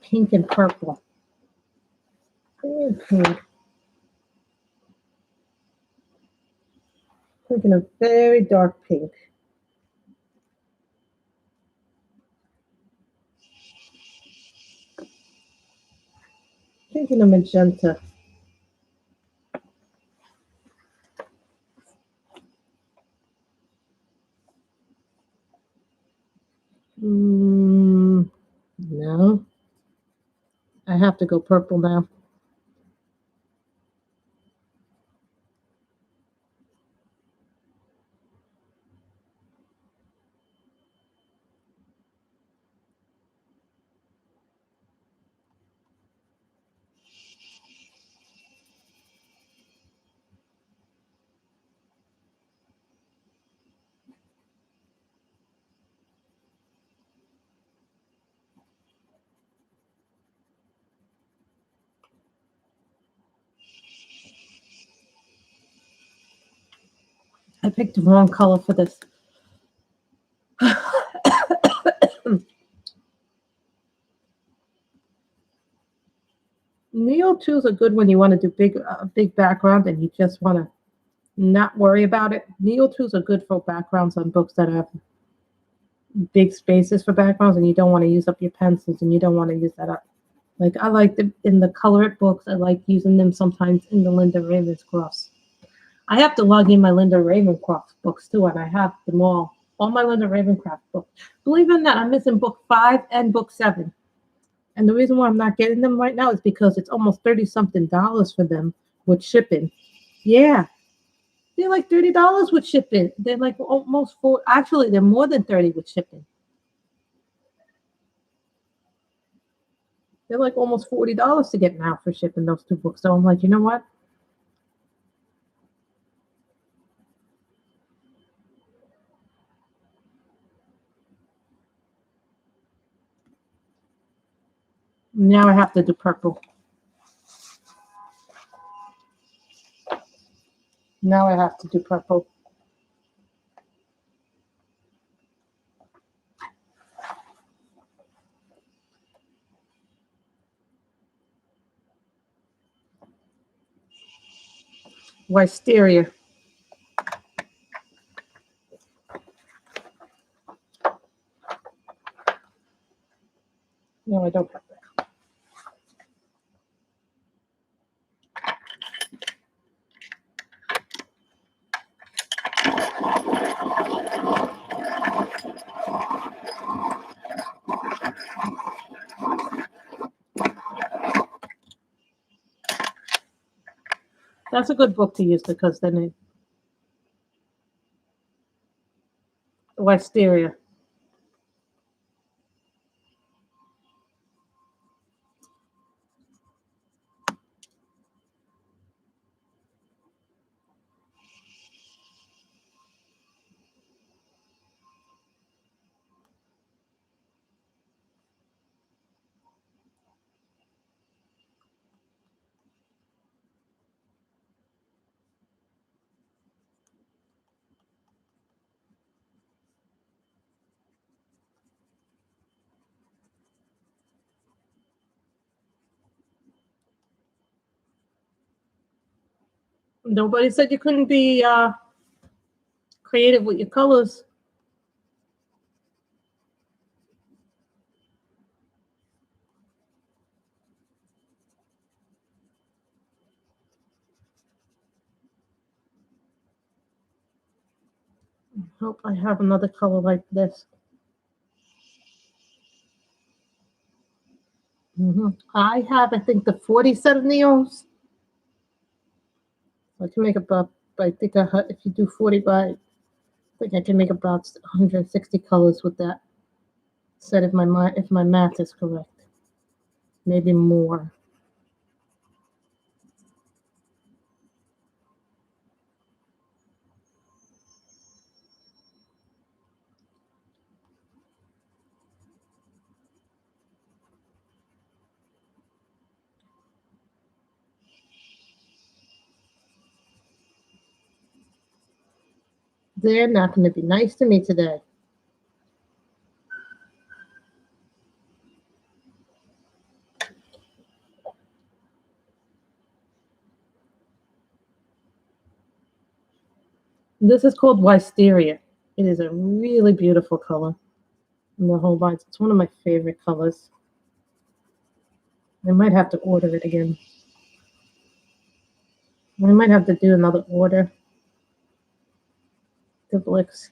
pink and purple. Pink. Thinking a very dark pink. Thinking a magenta. No. I have to go purple now. I picked the wrong color for this. Neo 2s are good when you want to do big background and you just want to not worry about it. Neo 2s are good for backgrounds on books that have big spaces for backgrounds and you don't want to use up your pencils and you don't want to use that up. Like I like them in the Color It books. I like using them sometimes in the Linda Ravenscrofts. I have to log in my Linda Ravencroft books too, and I have them all my Linda Ravencroft books. Believe it or not, I'm missing book 5 and book 7. And the reason why I'm not getting them right now is because it's almost 30 something dollars for them with shipping. Yeah. They're like $30 with shipping. They're like almost four. Actually, they're more than 30 with shipping. They're like almost $40 to get now for shipping those two books. So I'm like, you know what? Now I have to do purple. Now I have to do purple. Wisteria. No, I don't have that. That's a good book to use because then it Wisteria. Nobody said you couldn't be creative with your colors. Hope I have another color like this. I have, I think, the 47 neos. I can make about, I think if you do 40 by, I think I can make about 160 colors with that. Said if my math is correct, maybe more. They're not going to be nice to me today. This is called Wisteria. It is a really beautiful color in the whole bunch. It's one of my favorite colors. I might have to order it again. I might have to do another order. The blicks.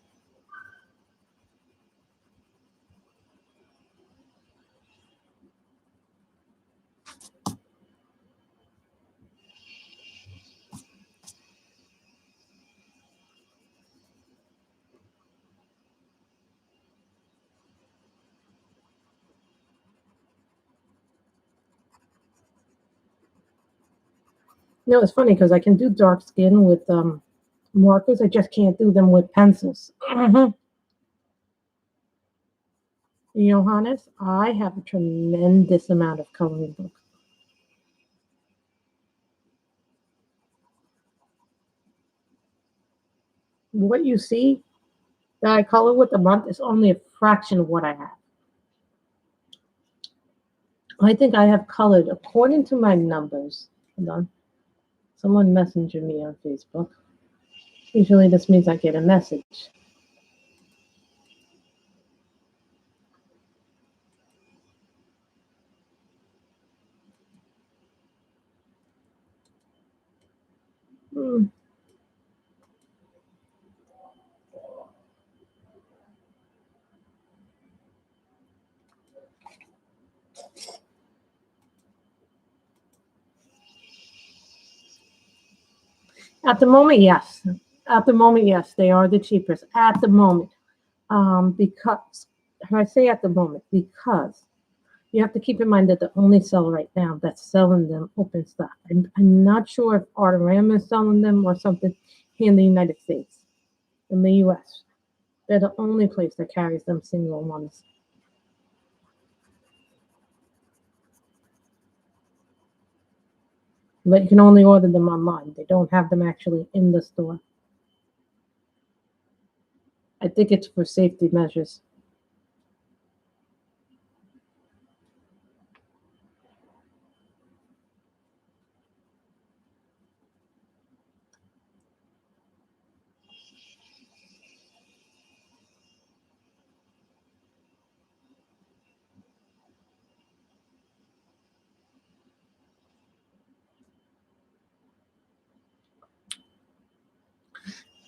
You know, it's funny because I can do dark skin with markers. I just can't do them with pencils. Johannes, I have a tremendous amount of coloring books. What you see that I color with a month is only a fraction of what I have. I think I have colored according to my numbers. Hold on. Someone messenger me on Facebook. Usually this means I get a message. At the moment, yes. At the moment, yes, they are the cheapest. At the moment. Because I say at the moment, because you have to keep in mind that the only seller right now that's selling them open stock. I'm not sure if Artarama is selling them or something here in the United States, in the US. They're the only place that carries them single ones. But you can only order them online. They don't have them actually in the store. I think it's for safety measures.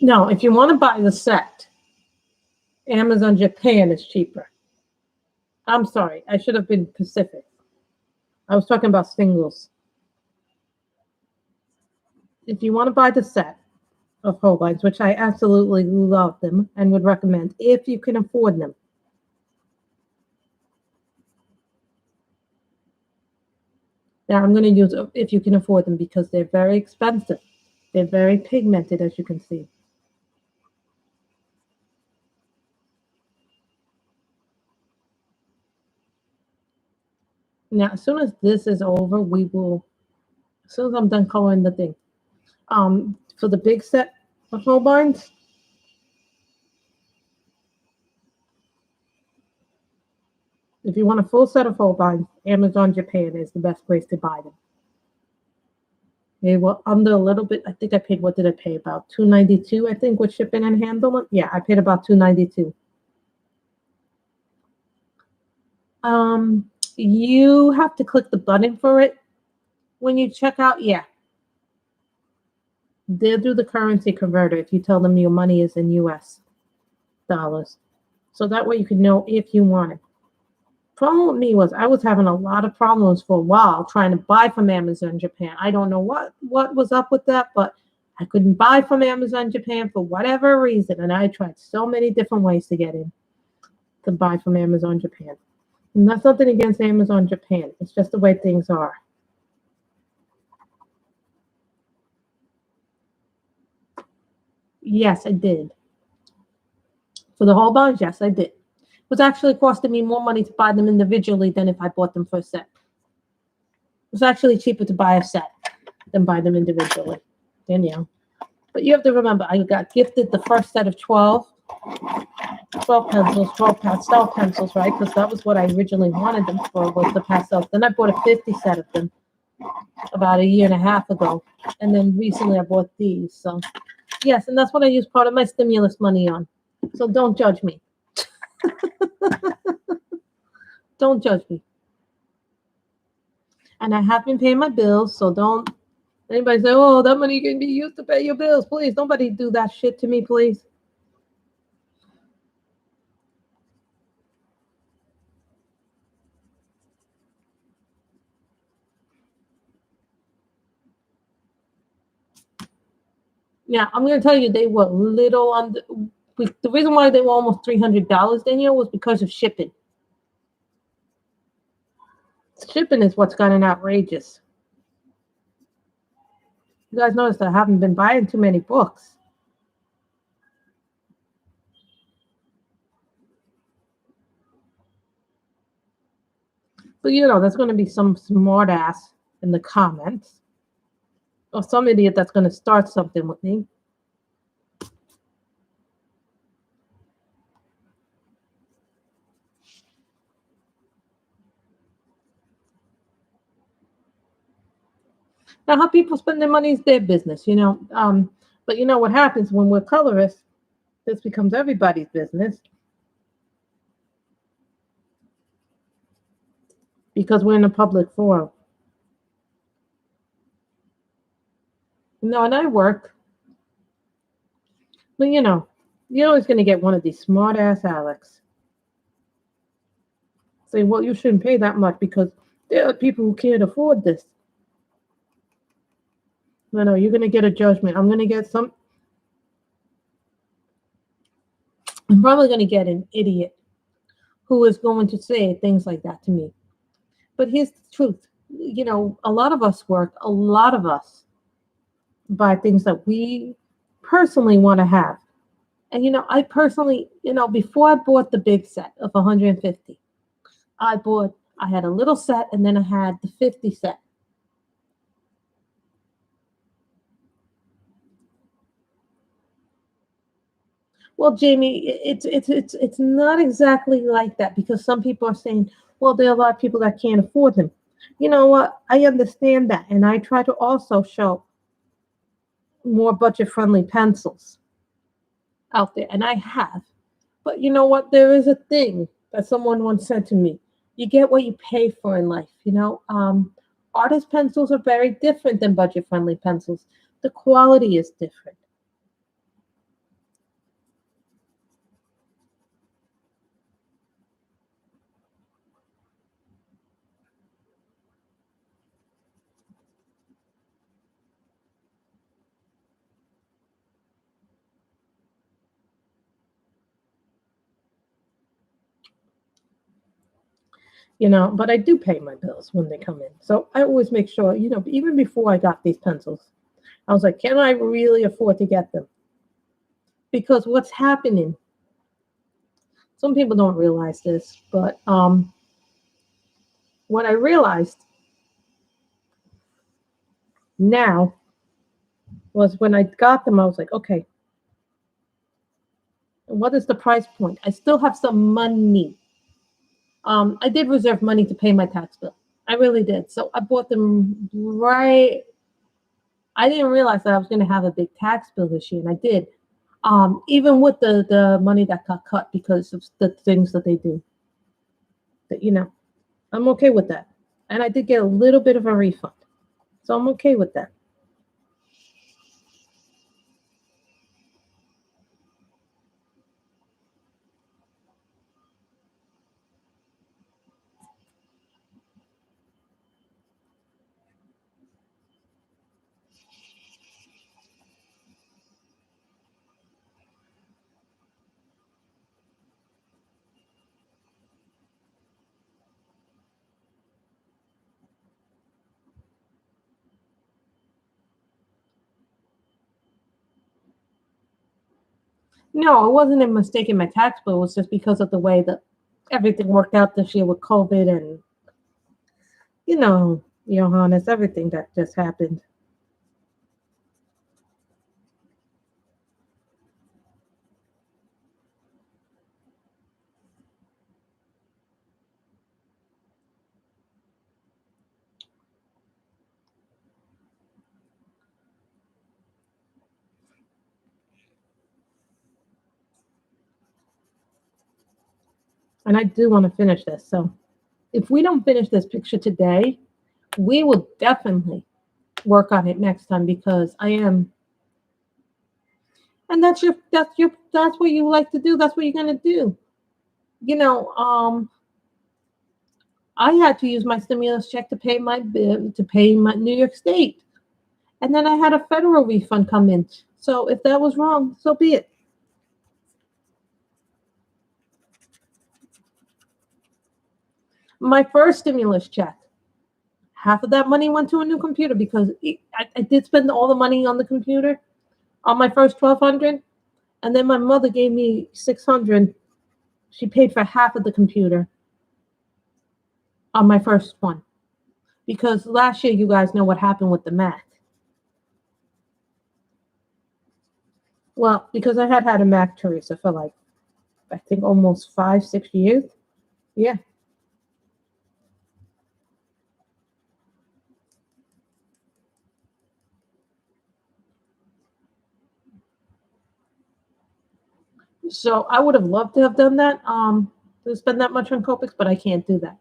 No, if you want to buy the set, Amazon Japan is cheaper. I'm sorry, I should have been Pacific. I was talking about singles. If you want to buy the set of Holbeins, which I absolutely love them and would recommend if you can afford them. Now I'm going to use if you can afford them because they're very expensive. They're very pigmented, as you can see. Now, as soon as this is over, as soon as I'm done coloring the thing, for the big set of Holbeins, if you want a full set of Holbeins, Amazon Japan is the best place to buy them. They were under a little bit. I think I paid, what did I pay? About $2.92, I think, with shipping and handling. Yeah, I paid about $2.92. You have to click the button for it when you check out. Yeah. They'll do the currency converter if you tell them your money is in US dollars. So that way you can know if you want it. Problem with me was I was having a lot of problems for a while trying to buy from Amazon Japan. I don't know what was up with that, but I couldn't buy from Amazon Japan for whatever reason. And I tried so many different ways to get in to buy from Amazon Japan. And that's nothing against Amazon Japan. It's just the way things are. Yes, I did. For the Holbeins, yes, I did. It was actually costing me more money to buy them individually than if I bought them for a set. It was actually cheaper to buy a set than buy them individually. Danielle. But you have to remember, I got gifted the first set of 12 pencils, 12 pastel pencils, right? Because that was what I originally wanted them for, was the pastels. Then I bought a 50 set of them about a year and a half ago. And then recently I bought these. So, yes, and that's what I use part of my stimulus money on. So don't judge me. Don't judge me. And I have been paying my bills, so don't anybody say, oh, that money can be used to pay your bills. Please, nobody do that shit to me, please. Yeah, I'm going to tell you, they were little on the reason why they were almost $300, Danielle, was because of shipping. Shipping is what's gotten outrageous. You guys notice I haven't been buying too many books. But you know, there's going to be some smart ass in the comments, or some idiot that's going to start something with me. Now, how people spend their money is their business, you know. But you know what happens when we're colorists? This becomes everybody's business because we're in a public forum. No, and I work. But you know, you're always going to get one of these smart ass Alex. Say, well, you shouldn't pay that much because there are people who can't afford this. No, you're gonna get a judgment. I'm probably gonna get an idiot who is going to say things like that to me. But here's the truth. A lot of us work, a lot of us buy things that we personally want to have. And I personally, before I bought the big set of 150, I had a little set and then I had the 50 set. Well, Jamie, it's not exactly like that because some people are saying, well, there are a lot of people that can't afford them. You know what? I understand that, and I try to also show more budget-friendly pencils out there, and I have. But you know what? There is a thing that someone once said to me: you get what you pay for in life. Artist pencils are very different than budget-friendly pencils. The quality is different. But I do pay my bills when they come in. So I always make sure, even before I got these pencils, I was like, can I really afford to get them? Because what's happening, some people don't realize this, but what I realized now was when I got them, I was like, okay, what is the price point? I still have some money. I did reserve money to pay my tax bill. I really did. So I bought them right. I didn't realize that I was going to have a big tax bill this year, and I did. Even with the money that got cut because of the things that they do. But I'm okay with that. And I did get a little bit of a refund. So I'm okay with that. No, it wasn't a mistake in my tax bill. It was just because of the way that everything worked out this year with COVID and, Johannes, everything that just happened. And I do want to finish this. So if we don't finish this picture today, we will definitely work on it next time because I am. And that's what you like to do. That's what you're gonna do. You know, um, I had to use my stimulus check to pay my bill to pay my New York State, and then I had a federal refund come in. So if that was wrong, so be it. My first stimulus check, half of that money went to a new computer because I did spend all the money on the computer on my first 1,200, and then my mother gave me 600. She paid for half of the computer on my first one because last year you guys know what happened with the Mac. Well, because I had a Mac, Teresa, for like I think almost 5, 6 years. Yeah. So I would have loved to have done that. To spend that much on Copics, but I can't do that.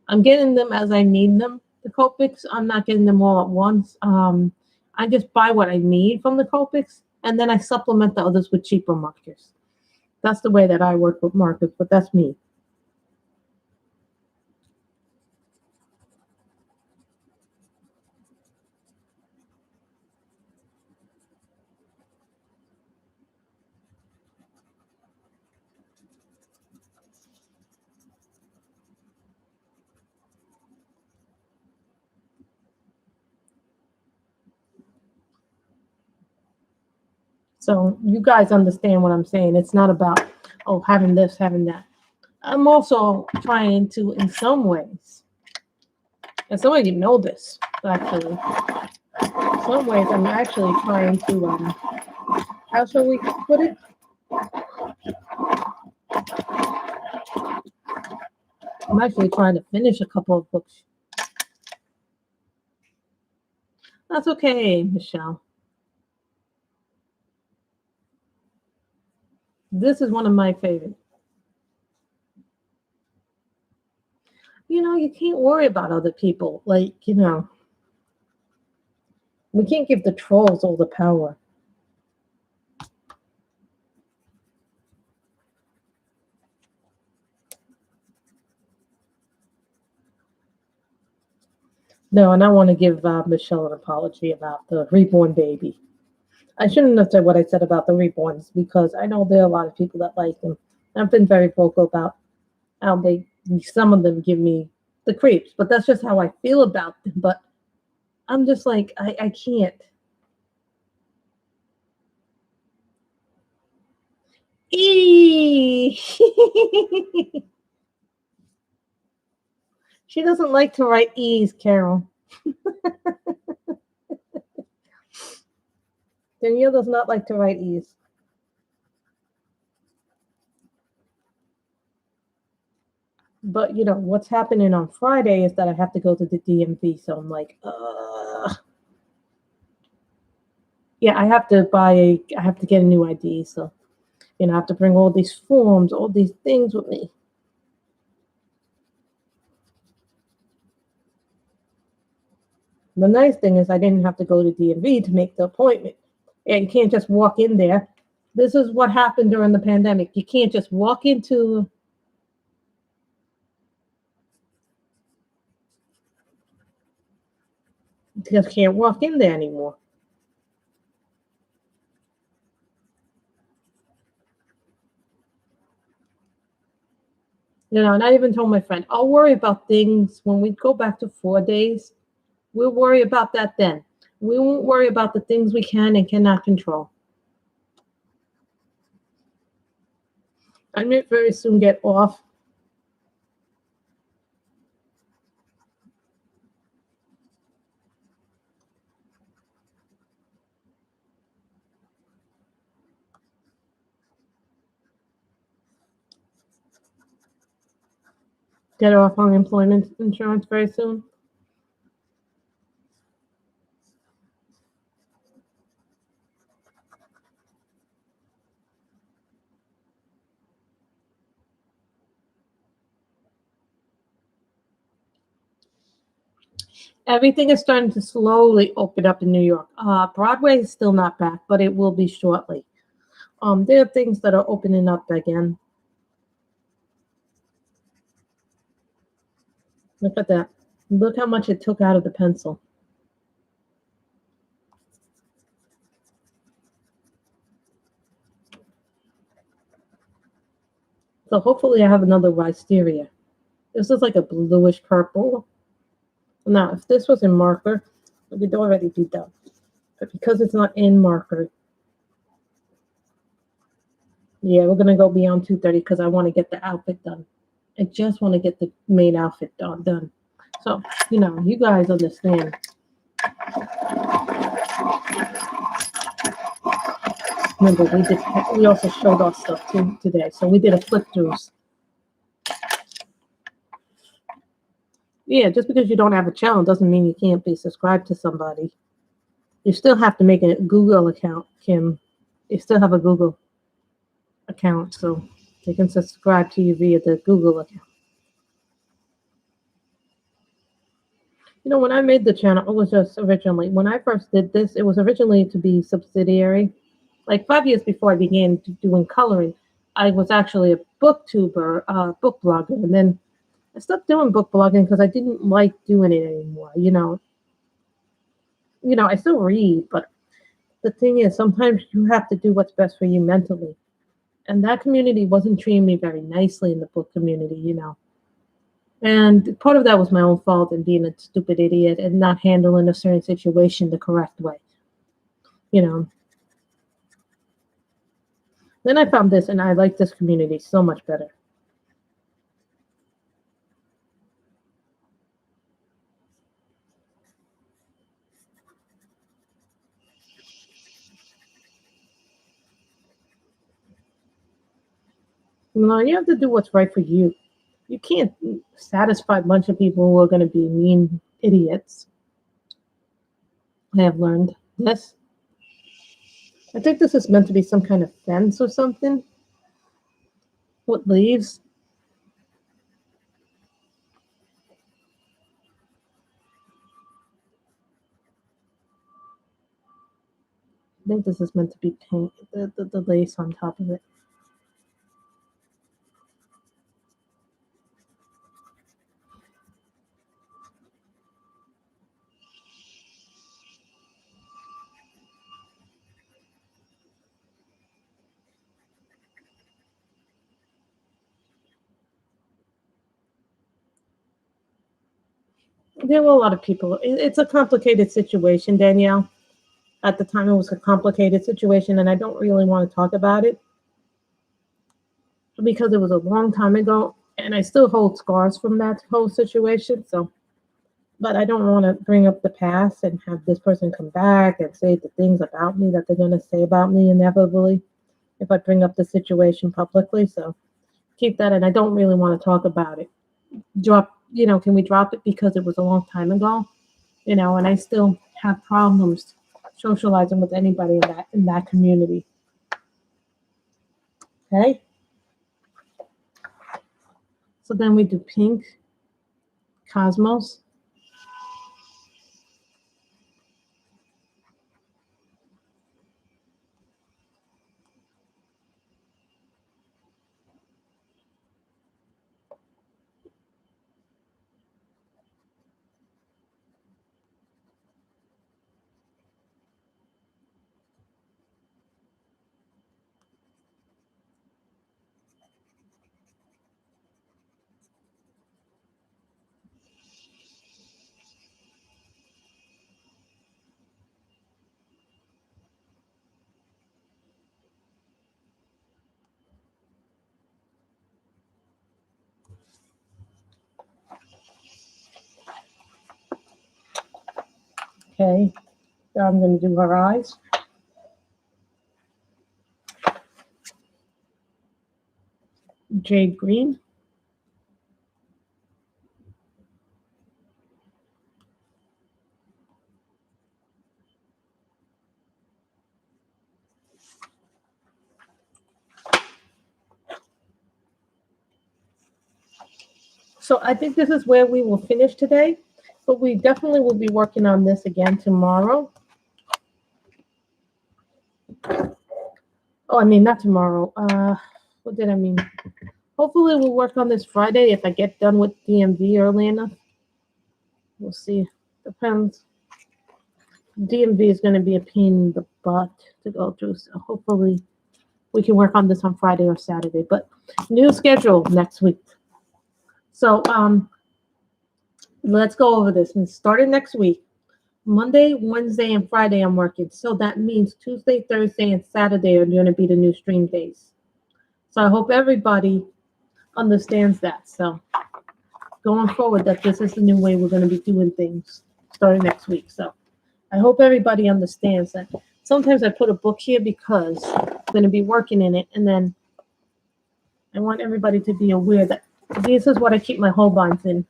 I'm getting them as I need them. The Copics, I'm not getting them all at once. I just buy what I need from the Copics, and then I supplement the others with cheaper markers. That's the way that I work with markers, but that's me. So you guys understand what I'm saying. It's not about, oh, having this, having that. I'm also trying to, in some ways, and some of you know this, actually. In some ways, I'm actually trying to, how shall we put it? I'm actually trying to finish a couple of books. That's okay, Michelle. This is one of my favorites. You know, you can't worry about other people. Like, you know, we can't give the trolls all the power. No, and I want to give Michelle an apology about the reborn baby. I shouldn't have said what I said about the reborns because I know there are a lot of people that like them. I've been very vocal about how some of them give me the creeps, but that's just how I feel about them. But I'm just like, I can't. Eee! She doesn't like to write E's, Carol. Danielle does not like to write E's. But you know what's happening on Friday is that I have to go to the DMV, so I'm like, yeah, I have to get a new ID, so you know, I have to bring all these forms, all these things with me. The nice thing is I didn't have to go to DMV to make the appointment. And you can't just walk in there. This is what happened during the pandemic. You can't just walk into just can't walk in there anymore. You know, and I even told my friend, I'll worry about things when we go back to 4 days. We'll worry about that then. We won't worry about the things we can and cannot control. I may very soon get off. Get off unemployment insurance very soon. Everything is starting to slowly open up in New York. Broadway is still not back, but it will be shortly. There are things that are opening up again. Look at that. Look how much it took out of the pencil. So hopefully I have another wisteria. This is like a bluish purple. Now, if this was in marker, it would already be done. But because it's not in marker, yeah, we're going to go beyond 2:30 because I want to get the outfit done. I just want to get the main outfit done. So, you know, you guys understand. Remember, we also showed off stuff today. So we did a flip throughs. Yeah, just because you don't have a channel doesn't mean you can't be subscribed to somebody. You still have to make a Google account, Kim. You still have a Google account, so they can subscribe to you via the Google account. You know, when I made the channel, it was just originally, when I first did this, it was originally to be subsidiary. Like 5 years before I began doing coloring, I was actually a booktuber, book blogger, and then I stopped doing book blogging because I didn't like doing it anymore. You know, I still read, but the thing is, sometimes you have to do what's best for you mentally. And that community wasn't treating me very nicely in the book community, you know. And part of that was my own fault in being a stupid idiot and not handling a certain situation the correct way, you know. Then I found this, and I like this community so much better. You know, you have to do what's right for you. You can't satisfy a bunch of people who are going to be mean idiots. I have learned this. I think this is meant to be some kind of fence or something with leaves. I think this is meant to be paint, the lace on top of it. There were a lot of people. It's a complicated situation, Danielle. At the time, it was a complicated situation, and I don't really want to talk about it because it was a long time ago, and I still hold scars from that whole situation. So, but I don't want to bring up the past and have this person come back and say the things about me that they're going to say about me inevitably if I bring up the situation publicly. So keep that, and I don't really want to talk about it. Can we drop it because it was a long time ago? And I still have problems socializing with anybody in that community. Okay. So then we do pink cosmos. Okay. Now I'm going to do her eyes. Jade green. So I think this is where we will finish today, but we definitely will be working on this again tomorrow. Oh, I mean, not tomorrow. What did I mean? Hopefully we'll work on this Friday if I get done with DMV early enough. We'll see. Depends. DMV is going to be a pain in the butt to go through, so hopefully we can work on this on Friday or Saturday. But new schedule next week. So let's go over this. And starting next week, Monday, Wednesday, and Friday I'm working. So that means Tuesday, Thursday, and Saturday are going to be the new stream days. So I hope everybody understands that. So going forward, that this is the new way we're going to be doing things starting next week. So I hope everybody understands that. Sometimes I put a book here because I'm going to be working in it, and then I want everybody to be aware that this is what I keep my Holbeins in.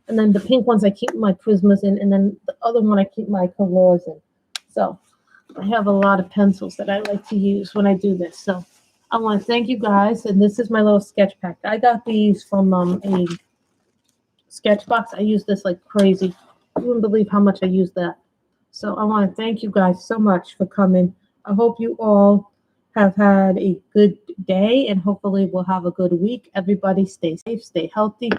And then the pink ones I keep my Prismas in, and then the other one I keep my colors in. So I have a lot of pencils that I like to use when I do this. So I want to thank you guys, and this is my little sketch pack. I got these from a sketch box. I use this like crazy. You wouldn't believe how much I use that. So I want to thank you guys so much for coming. I hope you all have had a good day, and hopefully we'll have a good week. Everybody stay safe, stay healthy.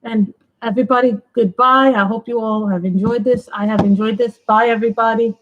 And everybody, goodbye. I hope you all have enjoyed this. I have enjoyed this. Bye, everybody.